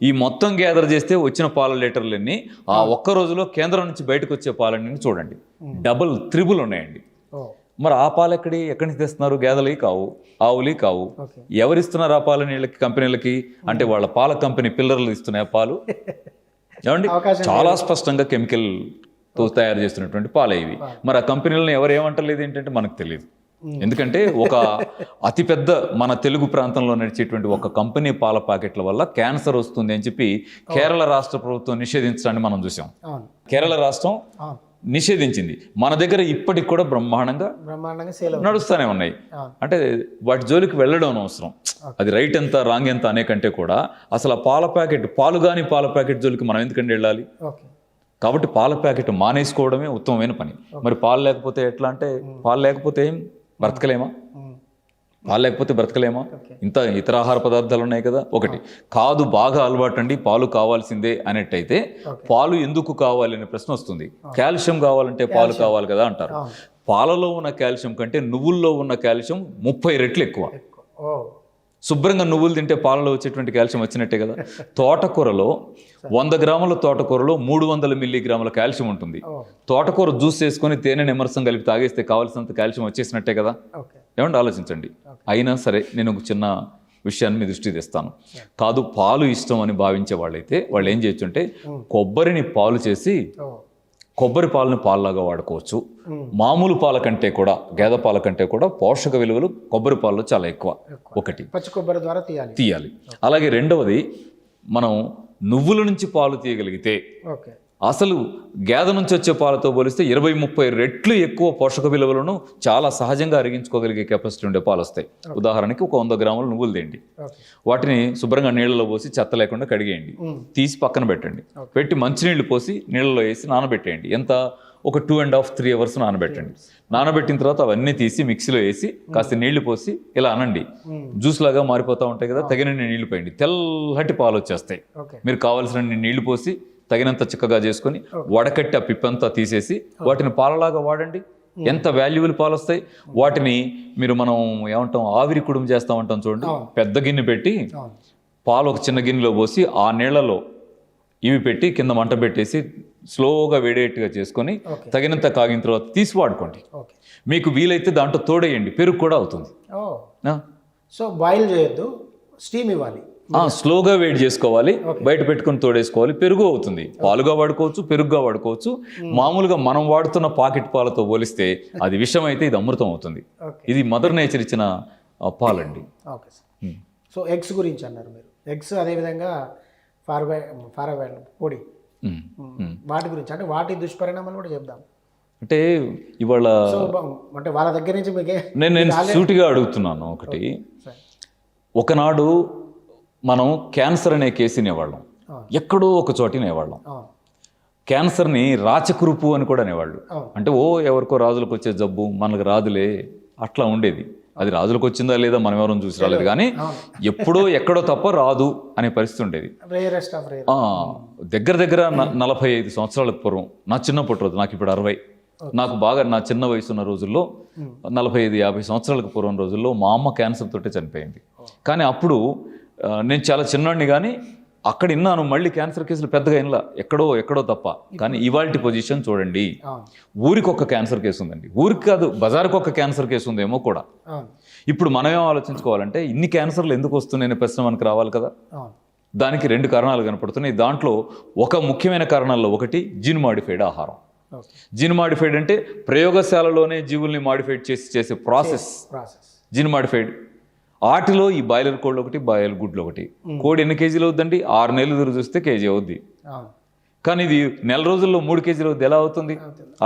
ఈ మొత్తం గ్యాదర్ చేస్తే వచ్చిన పాల లీటర్లన్నీ ఆ ఒక్క రోజులో కేంద్రం నుంచి బయటకు వచ్చే పాలన్నీ చూడండి, డబుల్ త్రిబుల్ ఉన్నాయండి. మరి ఆ పాలు ఎక్కడి నుంచి తెస్తున్నారు? గేదెలవి కావు, ఆవులి కావు. ఎవరిస్తున్నారు ఆ పాలని వీళ్ళకి, కంపెనీలకి? అంటే వాళ్ళ పాల కంపెనీ పిల్లర్లు ఇస్తున్నాయి ఆ పాలు. ఏమండి, చాలా స్పష్టంగా కెమికల్తో తయారు చేస్తున్నటువంటి పాలే ఇవి. మరి ఆ కంపెనీలను ఎవరు ఏమంటలేదు ఏంటంటే మనకు తెలియదు. ఎందుకంటే ఒక అతిపెద్ద మన తెలుగు ప్రాంతంలో నడిచేటువంటి ఒక కంపెనీ పాల ప్యాకెట్ల వల్ల క్యాన్సర్ వస్తుంది అని చెప్పి కేరళ రాష్ట్ర ప్రభుత్వం నిషేధించడాన్ని మనం చూసాం. కేరళ రాష్ట్రం నిషేధించింది. మన దగ్గర ఇప్పటికి కూడా బ్రహ్మాండంగా నడుస్తూనే ఉన్నాయి. అంటే వాటి జోలికి వెళ్ళడం అవసరం. అది రైట్ ఎంత రాంగ్ ఎంత అనే కంటే కూడా అసలు ఆ పాల ప్యాకెట్, పాలు కాని పాల ప్యాకెట్ జోలికి మనం ఎందుకంటే వెళ్ళాలి? కాబట్టి పాల ప్యాకెట్ మానేసుకోవడమే ఉత్తమమైన పని. మరి పాలు లేకపోతే ఎట్లా అంటే, పాలు లేకపోతే ఏం బ్రతకలేమా? పాలు లేకపోతే బ్రతకలేమా? ఇంత ఇతర ఆహార పదార్థాలు ఉన్నాయి కదా. ఒకటి కాదు, బాగా అలవాటు అండి, పాలు కావాల్సిందే అనేట్టయితే పాలు ఎందుకు కావాలి అనే ప్రశ్న వస్తుంది. కాల్షియం కావాలంటే పాలు కావాలి కదా అంటారు. పాలలో ఉన్న కాల్షియం కంటే నువ్వుల్లో ఉన్న కాల్షియం 30 రెట్లు ఎక్కువ. శుభ్రంగా నువ్వులు తింటే పాలలో వచ్చేటువంటి కాల్షియం వచ్చినట్టే కదా. తోటకూరలో 100 గ్రాముల తోటకూరలో 300 మిల్లీగ్రాముల కాల్షియం ఉంటుంది. తోటకూర జ్యూస్ చేసుకొని తేనె నిమ్మరసం కలిపి తాగేస్తే కావాల్సినంత కాల్షియం వచ్చేసినట్టే కదా. ఏమంటే ఆలోచించండి. అయినా సరే నేను ఒక చిన్న విషయాన్ని మీ దృష్టి తెస్తాను. కాదు, పాలు ఇష్టం అని భావించే వాళ్ళైతే వాళ్ళు ఏం చేయొచ్చు అంటే, కొబ్బరిని పాలు చేసి కొబ్బరి పాలను పాలలాగా వాడుకోవచ్చు. మామూలు పాల కంటే కూడా, గేదె పాల కంటే కూడా పోషక విలువలు కొబ్బరి పాలలో చాలా ఎక్కువ. ఒకటి పచ్చి కొబ్బరి ద్వారా తీయాలి. అలాగే రెండవది, మనం నువ్వుల నుంచి పాలు తీయగలిగితే అసలు గేదె నుంచి వచ్చే పాలతో పోలిస్తే 20-30 రెట్లు ఎక్కువ పోషక విలువలను చాలా సహజంగా అరిగించుకోగలిగే కెపాసిటీ ఉండే పాలు వస్తాయి. ఉదాహరణకి ఒక 100 గ్రాములు నువ్వులు తేండి, వాటిని శుభ్రంగా నీళ్ళలో పోసి చెత్త లేకుండా కడిగేయండి, తీసి పక్కన పెట్టండి, పెట్టి మంచినీళ్ళు పోసి నీళ్ళలో వేసి నానబెట్టేయండి. ఎంత? ఒక 2.5-3 అవర్స్ నానబెట్టండి. నానబెట్టిన తర్వాత అవన్నీ తీసి మిక్సీలో వేసి కాస్త నీళ్లు పోసి ఇలా అనండి. జ్యూస్ లాగా మారిపోతూ ఉంటాయి కదా. తగినన్ని నీళ్లు పోయండి, తెల్లటి పాలు వచ్చేస్తాయి. మీరు కావాల్సిన నీళ్లు పోసి తగినంత చిక్కగా చేసుకొని వడకట్టి ఆ పిప్పంతా తీసేసి వాటిని పాలలాగా వాడండి. ఎంత వాల్యుబుల్ పాలు వస్తాయి. వాటిని మనం ఏమంటాం, ఆవిరి కుడుం చేస్తా ఉంటాం చూడండి. పెద్ద గిన్నె పెట్టి పాలు ఒక చిన్న గిన్నెలో పోసి ఆ నీళ్లలో ఇవి పెట్టి కింద మంట పెట్టేసి స్లోగా వేడేట్టుగా చేసుకొని తగినంత కాగిన తర్వాత తీసి వాడుకోండి. మీకు వీలైతే దాంట్లో తోడేయండి, పెరుగు కూడా అవుతుంది. సో బాయిల్ చేయొద్దు, స్టీమ్ ఇవ్వాలి. స్లోగా వేడి చేసుకోవాలి, బయట పెట్టుకుని తోడేసుకోవాలి, పెరుగు అవుతుంది. పాలుగా వాడుకోవచ్చు, పెరుగుగా వాడుకోవచ్చు. మామూలుగా మనం వాడుతున్న పాకెట్ పాలతో పోలిస్తే అది విషం అయితే ఇది అమృతం అవుతుంది. ఇది మదర్ నేచర్ ఇచ్చిన పాలండి. Okay sir. సో ఎగ్స్ గురించి అన్నారు మీరు. ఎగ్స్ అదేవిధంగా ఫార్వర్డ్ పొడి, వాటి గురించి అంటే వాటి దుష్పరిణామాలు కూడా చెప్దాం. అంటే ఇవాళ అంటే వాళ్ళ దగ్గర నుంచి నేను సూటిగా అడుగుతున్నాను. ఒకటి, ఒకనాడు మనం క్యాన్సర్ అనే కేసు అనేవాళ్ళం, ఎక్కడో ఒక చోట అనేవాళ్ళం. క్యాన్సర్ని రాచకురుపు అని కూడా అనేవాళ్ళు. అంటే ఎవరికో రాజులకు వచ్చే జబ్బు మనకు రాదులే అట్లా ఉండేది. అది రాజులకు వచ్చిందా లేదా మనం ఎవరైనా చూసి రాలేదు, కానీ ఎప్పుడో ఎక్కడో తప్ప రాదు అనే పరిస్థితి ఉండేది. దగ్గర 45 సంవత్సరాల పూర్వం, నా చిన్నప్పటి రోజు, నాకు ఇప్పుడు 60, నాకు బాగా నా చిన్న వయసు ఉన్న రోజుల్లో 45-50 సంవత్సరాలకు పూర్వం రోజుల్లో మా అమ్మ క్యాన్సర్ తోటే చనిపోయింది. కానీ అప్పుడు నేను చాలా చిన్నవాడిని, కానీ అక్కడ విన్నాను. మళ్ళీ క్యాన్సర్ కేసులు పెద్దగా వినలా, ఎక్కడో తప్ప. కానీ ఇవాల్టి పొజిషన్ చూడండి, ఊరికి ఒక క్యాన్సర్ కేసు ఉందండి. ఊరికి కాదు, బజార్కి ఒక క్యాన్సర్ కేసు ఉందేమో కూడా. ఇప్పుడు మనమేం ఆలోచించుకోవాలంటే, ఇన్ని క్యాన్సర్లు ఎందుకు వస్తున్నాయనే ప్రశ్న మనకు రావాలి కదా. దానికి 2 కారణాలు కనపడుతున్నాయి. దాంట్లో ఒక ముఖ్యమైన కారణాల్లో ఒకటి జీన్ మాడిఫైడ్ ఆహారం. జీన్ మాడిఫైడ్ అంటే ప్రయోగశాలలోనే జీవుల్ని మాడిఫైడ్ చేసే ప్రాసెస్ జీన్ మాడిఫైడ్. వాటిలో ఈ బాయిలర్ కోళ్ళు ఒకటి, బాయిలర్ గుడ్లు ఒకటి. కోడి ఎన్ని కేజీలు అవుద్దండి? 6 నెలలు ఎదురు చూస్తే కేజీ అవుద్ది. కానీ ఇది నెల రోజుల్లో 3 కేజీలు అవుద్ది. ఎలా అవుతుంది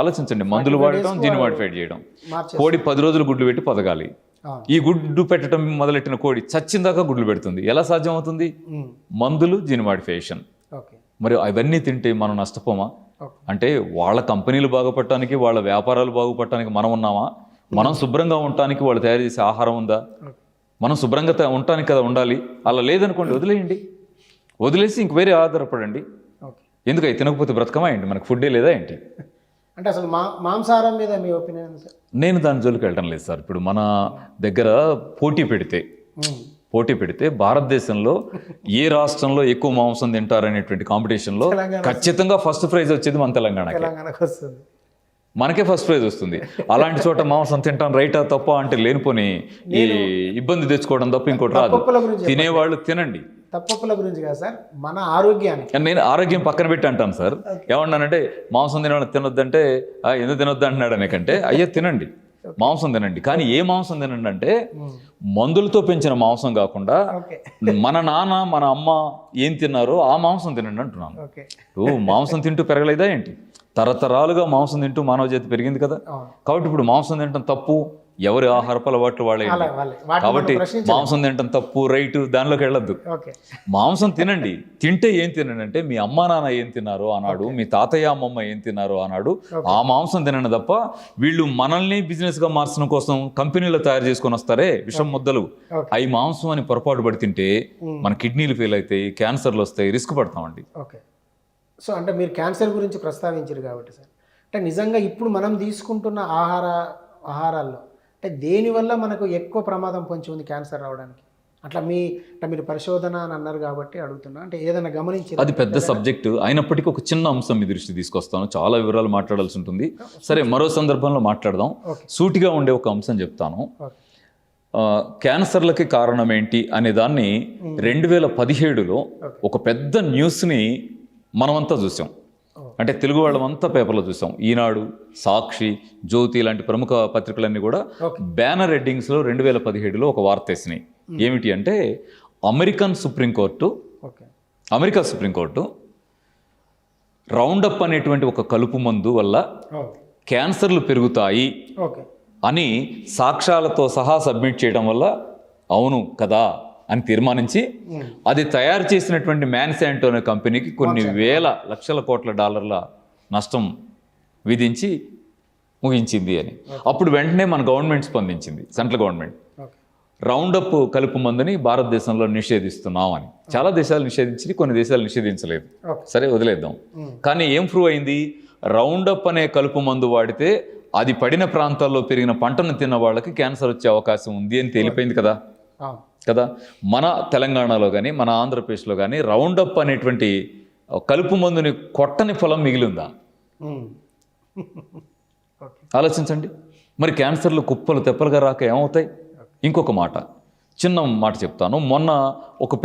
ఆలోచించండి. మందులు వాడటం, జీన్ మాడిఫైడ్ చేయడం. కోడి 10 రోజులు గుడ్లు పెట్టి పదగాలి. ఈ గుడ్డు పెట్టడం మొదలెట్టిన కోడి చచ్చిందాకా గుడ్లు పెడుతుంది. ఎలా సాధ్యం అవుతుంది? మందులు, జీన్ మాడిఫికేషన్. మరి అవన్నీ తింటే మనం నష్టపోమా? అంటే వాళ్ళ కంపెనీలు బాగుపడటానికి, వాళ్ళ వ్యాపారాలు బాగుపడటానికి మనం ఉన్నామా? మనం శుభ్రంగా ఉండటానికి వాళ్ళు తయారు చేసే ఆహారం ఉందా? మనం శుభ్రంగా ఉండటానికి కదా ఉండాలి. అలా లేదనుకోండి, వదిలేయండి. వదిలేసి ఇంక వేరే ఆధారపడండి. ఓకే. ఎందుకై తినకపోతే బ్రతకమా ఏంటి, మనకు ఫుడ్డే లేదా ఏంటి? అంటే అసలు మాంసాహారం మీద మీ ఒపీనియన్ సార్? నేను దాని జోలికి వెళ్ళటం లేదు సార్. ఇప్పుడు మన దగ్గర పోటీ పెడితే భారతదేశంలో ఏ రాష్ట్రంలో ఎక్కువ మాంసం తింటారనేటువంటి కాంపిటీషన్లో ఖచ్చితంగా ఫస్ట్ ప్రైజ్ వచ్చేది మన తెలంగాణకి వస్తుంది. మనకే ఫస్ట్ ప్రైజ్ వస్తుంది. అలాంటి చోట మాంసం తింటాం రైటా తప్ప అంటే లేనిపోని ఈ ఇబ్బంది తెచ్చుకోవడం తప్ప ఇంకోటి రాదు. తినేవాళ్ళు తినండి. తప్పప్పుల గురించి కాదు సార్, మన ఆరోగ్యానికి. నేను ఆరోగ్యం పక్కన పెట్టి అంటాను సార్. ఏమన్నానంటే మాంసం తినొద్దంటే ఎందుకు తినొద్దు అంటున్నాడు అనేకంటే అయ్యో తినండి, మాంసం తినండి. కానీ ఏ మాంసం తినండి అంటే మందులతో పెంచిన మాంసం కాకుండా మన నాన్న మన అమ్మ ఏం తిన్నారో ఆ మాంసం తినండి అంటున్నాను. మాంసం తింటూ పెరగలేదా ఏంటి? తరతరాలుగా మాంసం తింటూ మానవ జాతి పెరిగింది కదా. కాబట్టి ఇప్పుడు మాంసం తినటం తప్పు, ఎవరి ఆహారపు అలవాట్లు వాళ్ళే. కాబట్టి మాంసం తినటం తప్పు రైటు దానిలోకి వెళ్ళొద్దు. మాంసం తినండి. తింటే ఏం తినండి అంటే మీ అమ్మా నాన్న ఏం తిన్నారో ఆనాడు, మీ తాతయ్య అమ్మమ్మ ఏం తిన్నారో ఆనాడు ఆ మాంసం తినండి తప్ప వీళ్ళు మనల్ని బిజినెస్ గా మార్చడం కోసం కంపెనీలో తయారు చేసుకొని వస్తారే విషం ముద్దలు, అవి మాంసం అని పొరపాటు పడి తింటే మన కిడ్నీలు ఫెయిల్ అవుతాయి, క్యాన్సర్లు వస్తాయి, రిస్క్ పడతామండి. సో అంటే మీరు క్యాన్సర్ గురించి ప్రస్తావించారు కాబట్టి సార్, అంటే నిజంగా ఇప్పుడు మనం తీసుకుంటున్న ఆహారాల్లో అంటే దేనివల్ల మనకు ఎక్కువ ప్రమాదం పొంచి ఉంది క్యాన్సర్ రావడానికి? అట్లా అంటే మీరు పరిశోధన అని అన్నారు కాబట్టి అడుగుతున్నా, అంటే ఏదైనా గమనించి. అది పెద్ద సబ్జెక్ట్ అయినప్పటికీ ఒక చిన్న అంశం మీ దృష్టి తీసుకొస్తాను. చాలా వివరాలు మాట్లాడాల్సి ఉంటుంది. సరే, మరో సందర్భంలో మాట్లాడదాం. సూటిగా ఉండే ఒక అంశం చెప్తాను. క్యాన్సర్లకి కారణం ఏంటి అనే దాన్ని 2017లో ఒక పెద్ద న్యూస్ని మనమంతా చూసాం. అంటే తెలుగు వాళ్ళమంతా పేపర్లో చూసాం. ఈనాడు, సాక్షి, జ్యోతి లాంటి ప్రముఖ పత్రికలన్నీ కూడా బ్యానర్ హెడ్డింగ్స్లో 2017లో ఒక వార్త వేసినాయి. ఏమిటి అంటే అమెరికా సుప్రీంకోర్టు రౌండప్ అనేటువంటి ఒక కలుపు మందు వల్ల క్యాన్సర్లు పెరుగుతాయి అని సాక్ష్యాలతో సహా సబ్మిట్ చేయడం వల్ల అవును కదా అని తీర్మానించి అది తయారు చేసినటువంటి మ్యాన్సాంటో అనే కంపెనీకి కొన్ని వేల లక్షల కోట్ల డాలర్ల నష్టం విధించి ముగించింది అని. అప్పుడు వెంటనే మన గవర్నమెంట్ స్పందించింది, సెంట్రల్ గవర్నమెంట్. రౌండప్ కలుపు మందుని భారతదేశంలో నిషేధిస్తున్నాం అని. చాలా దేశాలు నిషేధించి కొన్ని దేశాలు నిషేధించలేదు. సరే, వదిలేద్దాం. కానీ ఏం ప్రూవ్ అయింది? రౌండప్ అనే కలుపు మందు వాడితే అది పడిన ప్రాంతాల్లో పెరిగిన పంటను తిన్న వాళ్ళకి క్యాన్సర్ వచ్చే అవకాశం ఉంది అని తేలిపోయింది కదా. మన తెలంగాణలో కానీ మన ఆంధ్రప్రదేశ్లో కానీ రౌండప్ అనేటువంటి కలుపు మందుని కొట్టని ఫలం మిగిలిందా? ఆలోచించండి. మరి క్యాన్సర్లు కుప్పలు తెప్పలుగా రాక ఏమవుతాయి? ఇంకొక మాట, చిన్న మాట చెప్తాను. మొన్న ఒక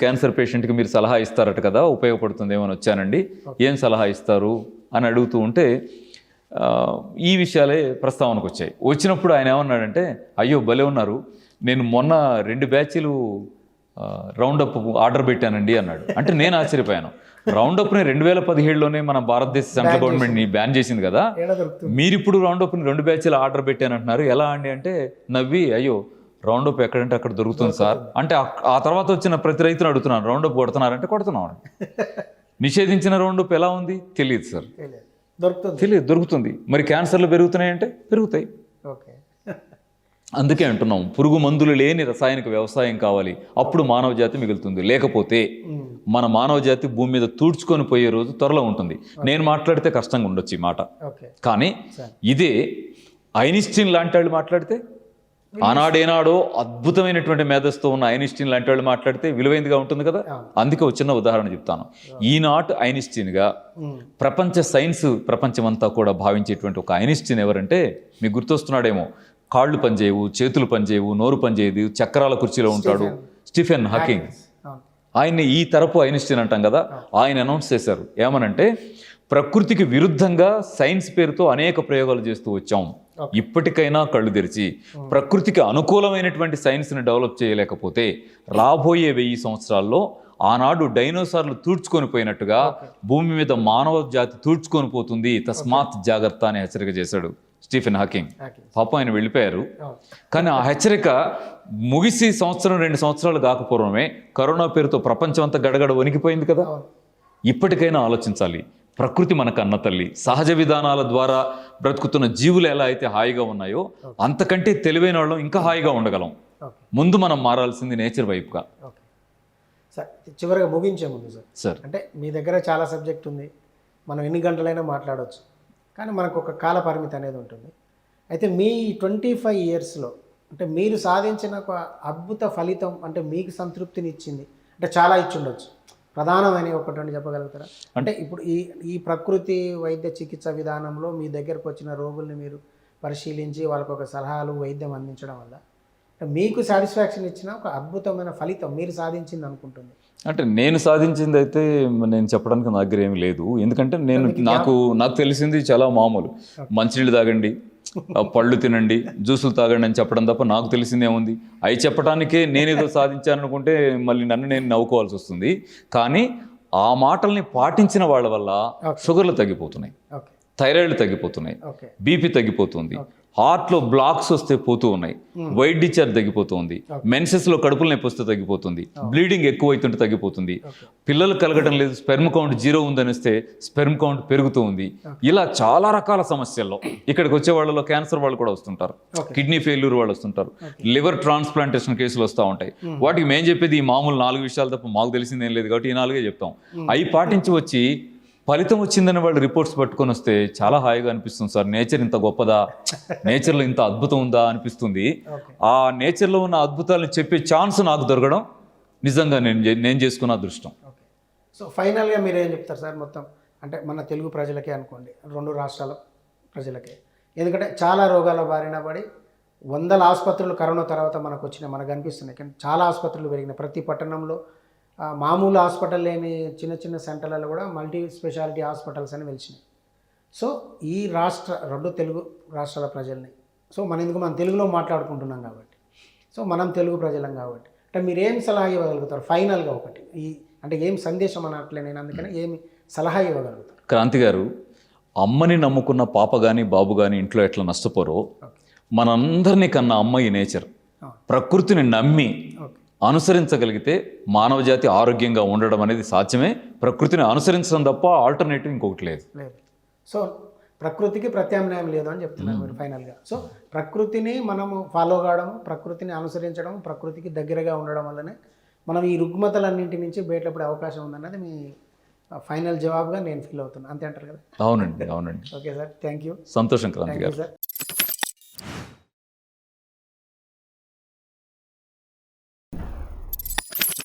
క్యాన్సర్ పేషెంట్కి మీరు సలహా ఇస్తారట కదా, ఉపయోగపడుతుంది ఏమని వచ్చానండి, ఏం సలహా ఇస్తారు అని అడుగుతూ ఉంటే ఈ విషయాలే ప్రస్తావనకు వచ్చాయి. వచ్చినప్పుడు ఆయన ఏమన్నాడంటే, అయ్యో భలే ఉన్నారు, నేను మొన్న 2 బ్యాచీలు రౌండప్ ఆర్డర్ పెట్టానండి అన్నాడు. అంటే నేను ఆశ్చర్యపోయాను. రౌండప్ని 2017లోనే మన భారతదేశ సెంట్రల్ గవర్నమెంట్ని బ్యాన్ చేసింది కదా, మీరిప్పుడు రౌండప్ని 2 బ్యాచీలు ఆర్డర్ పెట్టానంటున్నారు ఎలా అండి అంటే నవ్వి, అయ్యో రౌండప్ ఎక్కడంటే అక్కడ దొరుకుతుంది సార్ అంటే. ఆ తర్వాత వచ్చిన ప్రతి రైతును అడుగుతున్నాను, రౌండప్ కొడుతున్నారంటే కొడుతున్నాం. నిషేధించిన రౌండప్ ఎలా ఉంది తెలియదు సార్, తెలియదు, దొరుకుతుంది. మరి క్యాన్సర్లు పెరుగుతున్నాయంటే పెరుగుతాయి. అందుకే అంటున్నాం, పురుగు మందులు లేని రసాయనిక వ్యవసాయం కావాలి, అప్పుడు మానవ జాతి మిగులుతుంది. లేకపోతే మన మానవ జాతి భూమి మీద తూడ్చుకొని పోయే రోజు త్వరలో ఉంటుంది. నేను మాట్లాడితే కష్టంగా ఉండొచ్చు ఈ మాట, కానీ ఇదే ఐన్స్టీన్ లాంటి వాళ్ళు మాట్లాడితే, ఆనాడేనాడో అద్భుతమైనటువంటి మేధస్తో ఉన్న ఐన్స్టీన్ లాంటి వాళ్ళు మాట్లాడితే విలువైందిగా ఉంటుంది కదా. అందుకే ఒక చిన్న ఉదాహరణ చెప్తాను. ఈనాటి ఐన్స్టీన్గా ప్రపంచమంతా కూడా భావించేటువంటి ఒక ఐన్స్టీన్ ఎవరంటే మీకు గుర్తొస్తున్నాడేమో. కాళ్ళు పనిచేయవు, చేతులు పనిచేయవు, నోరు పనిచేయదు, చక్రాల కుర్చీలో ఉంటాడు, స్టీఫెన్ హాకింగ్. ఆయన్ని ఈ తరపు ఐన్స్టీన్ అంటాం కదా. ఆయన అనౌన్స్ చేశారు ఏమనంటే, ప్రకృతికి విరుద్ధంగా సైన్స్ పేరుతో అనేక ప్రయోగాలు చేస్తూ వచ్చాం, ఇప్పటికైనా కళ్ళు తెరిచి ప్రకృతికి అనుకూలమైనటువంటి సైన్స్ని డెవలప్ చేయలేకపోతే రాబోయే 1000 సంవత్సరాల్లో ఆనాడు డైనోసార్లు తూడ్చుకొని పోయినట్టుగా భూమి మీద మానవ జాతి తూడ్చుకొని పోతుంది, తస్మాత్ జాగ్రత్త అని హెచ్చరిక చేశాడు స్టీఫెన్ హాకింగ్. పాపం ఆయన వెళ్ళిపోయారు. కానీ ఆ హెచ్చరిక ముగిసి 1-2 సంవత్సరాలు కాకపోవడమే కరోనా పేరుతో ప్రపంచం అంతా గడగడ వణికిపోయింది కదా. ఇప్పటికైనా ఆలోచించాలి. ప్రకృతి మన కన్న తల్లి. సహజ విధానాల ద్వారా బ్రతుకుతున్న జీవులు ఎలా అయితే హాయిగా ఉన్నాయో అంతకంటే తెలివైన వాళ్ళం ఇంకా హాయిగా ఉండగలం. ముందు మనం మారాల్సింది నేచర్ వైపుగా. సార్ చివరిగా ముగించే ముందు సార్ సార్ అంటే మీ దగ్గర చాలా సబ్జెక్ట్ ఉంది, మనం ఎన్ని గంటలైనా మాట్లాడవచ్చు, కానీ మనకు ఒక కాల పరిమితి అనేది ఉంటుంది. అయితే మీ 25 ఇయర్స్లో అంటే మీరు సాధించిన ఒక అద్భుత ఫలితం అంటే మీకు సంతృప్తిని ఇచ్చింది అంటే చాలా ఇచ్చి ఉండొచ్చు, ప్రధానమైన ఒకటి అని చెప్పగలుగుతారా? అంటే ఇప్పుడు ఈ ప్రకృతి వైద్య చికిత్స విధానంలో మీ దగ్గరకు వచ్చిన రోగుల్ని మీరు పరిశీలించి వాళ్ళకు ఒక సలహాలు వైద్యం అందించడం వల్ల మీకు సాటిస్ఫాక్షన్ ఇచ్చిన ఒక అద్భుతమైన ఫలితం మీరు సాధించింది అనుకుంటుంది. అంటే నేను సాధించింది అయితే నేను చెప్పడానికి నా దగ్గర ఏమీ లేదు. ఎందుకంటే నాకు తెలిసింది చాలా మామూలు. మంచినీళ్ళు తాగండి, పళ్ళు తినండి, జ్యూసులు తాగండి అని చెప్పడం తప్ప నాకు తెలిసింది ఏముంది? అవి చెప్పడానికే నేనేదో సాధించాను అనుకుంటే మళ్ళీ నన్ను నేను నవ్వుకోవాల్సి వస్తుంది. కానీ ఆ మాటల్ని పాటించిన వాళ్ళ వల్ల షుగర్లు తగ్గిపోతున్నాయి, థైరాయిడ్ తగ్గిపోతున్నాయి, బీపీ తగ్గిపోతుంది, హార్ట్లో బ్లాక్స్ వస్తే పోతూ ఉన్నాయి, వైట్ డిశ్చార్జ్ తగ్గిపోతుంది, మెన్సెస్లో కడుపుల నొప్పి వస్తే తగ్గిపోతుంది, బ్లీడింగ్ ఎక్కువైతుంటే తగ్గిపోతుంది, పిల్లలు కలగడం లేదు, స్పెర్మ్ కౌంట్ 0 ఉందనిస్తే స్పెర్మ్ కౌంట్ పెరుగుతూ ఉంది. ఇలా చాలా రకాల సమస్యల్లో ఇక్కడికి వచ్చే వాళ్ళలో క్యాన్సర్ వాళ్ళు కూడా వస్తుంటారు, కిడ్నీ ఫెయిల్యూర్ వాళ్ళు వస్తుంటారు, లివర్ ట్రాన్స్ప్లాంటేషన్ కేసులు వస్తూ ఉంటాయి. వాటికి మేము చెప్పేది ఈ మామూలు 4 విషయాలు తప్ప మాకు తెలిసిందేం లేదు కాబట్టి ఈ 4 చెప్తాం. అవి పాటించి వచ్చి ఫలితం వచ్చిందని వాళ్ళు రిపోర్ట్స్ పట్టుకొని వస్తే చాలా హాయిగా అనిపిస్తుంది సార్. నేచర్ ఇంత గొప్పదా, నేచర్లో ఇంత అద్భుతం ఉందా అనిపిస్తుంది. ఆ నేచర్లో ఉన్న అద్భుతాలను చెప్పే ఛాన్స్ నాకు దొరకడం నిజంగా నేను చేసుకున్న అదృష్టం. సో ఫైనల్గా మీరు ఏం చెప్తారు సార్? మొత్తం అంటే మన తెలుగు ప్రజలకే అనుకోండి, 2 రాష్ట్రాల ప్రజలకే, ఎందుకంటే చాలా రోగాల బారిన పడి వందల ఆసుపత్రులు కరోనా తర్వాత మనకు అనిపిస్తున్నాయి, కానీ చాలా ఆసుపత్రులు పెరిగినాయి. ప్రతి పట్టణంలో మామూలు హాస్పిటల్ లేని చిన్న చిన్న సెంటర్లలో కూడా మల్టీ స్పెషాలిటీ హాస్పిటల్స్ అని వెలిచినాయి. సో ఈ 2 తెలుగు రాష్ట్రాల ప్రజల్ని, సో మనం తెలుగులో మాట్లాడుకుంటున్నాం కాబట్టి, సో మనం తెలుగు ప్రజలం కాబట్టి అంటే మీరు ఏం సలహా ఇవ్వగలుగుతారు ఫైనల్గా? ఒకటి అంటే ఏం సందేశం అనట్లే నేను, అందుకని ఏమి సలహా ఇవ్వగలుగుతారు? క్రాంతి గారు, అమ్మని నమ్ముకున్న పాప కానీ బాబు కానీ ఇంట్లో ఎట్లా నష్టపోరో, మనందరినీ కన్నా అమ్మ ఈ నేచర్, ప్రకృతిని నమ్మి అనుసరించగలిగితే మానవ జాతి ఆరోగ్యంగా ఉండడం అనేది సాధ్యమే. ప్రకృతిని అనుసరించడం తప్ప ఆల్టర్నేటివ్ ఇంకొకటి లేదు. సో ప్రకృతికి ప్రత్యామ్నాయం లేదు అని చెప్తున్నారు మీరు ఫైనల్గా. సో ప్రకృతిని మనము ఫాలో కావడం, ప్రకృతిని అనుసరించడం, ప్రకృతికి దగ్గరగా ఉండడం వల్లనే మనం ఈ రుగ్మతలన్నింటి నుంచి బయటపడే అవకాశం ఉందన్నది మీ ఫైనల్ జవాబుగా నేను ఫీల్ అవుతున్నాను. అంతే అంటారు కదా? అవునండి. Okay sir, thank you. సంతోషం క్రాంతి గారు. సార్.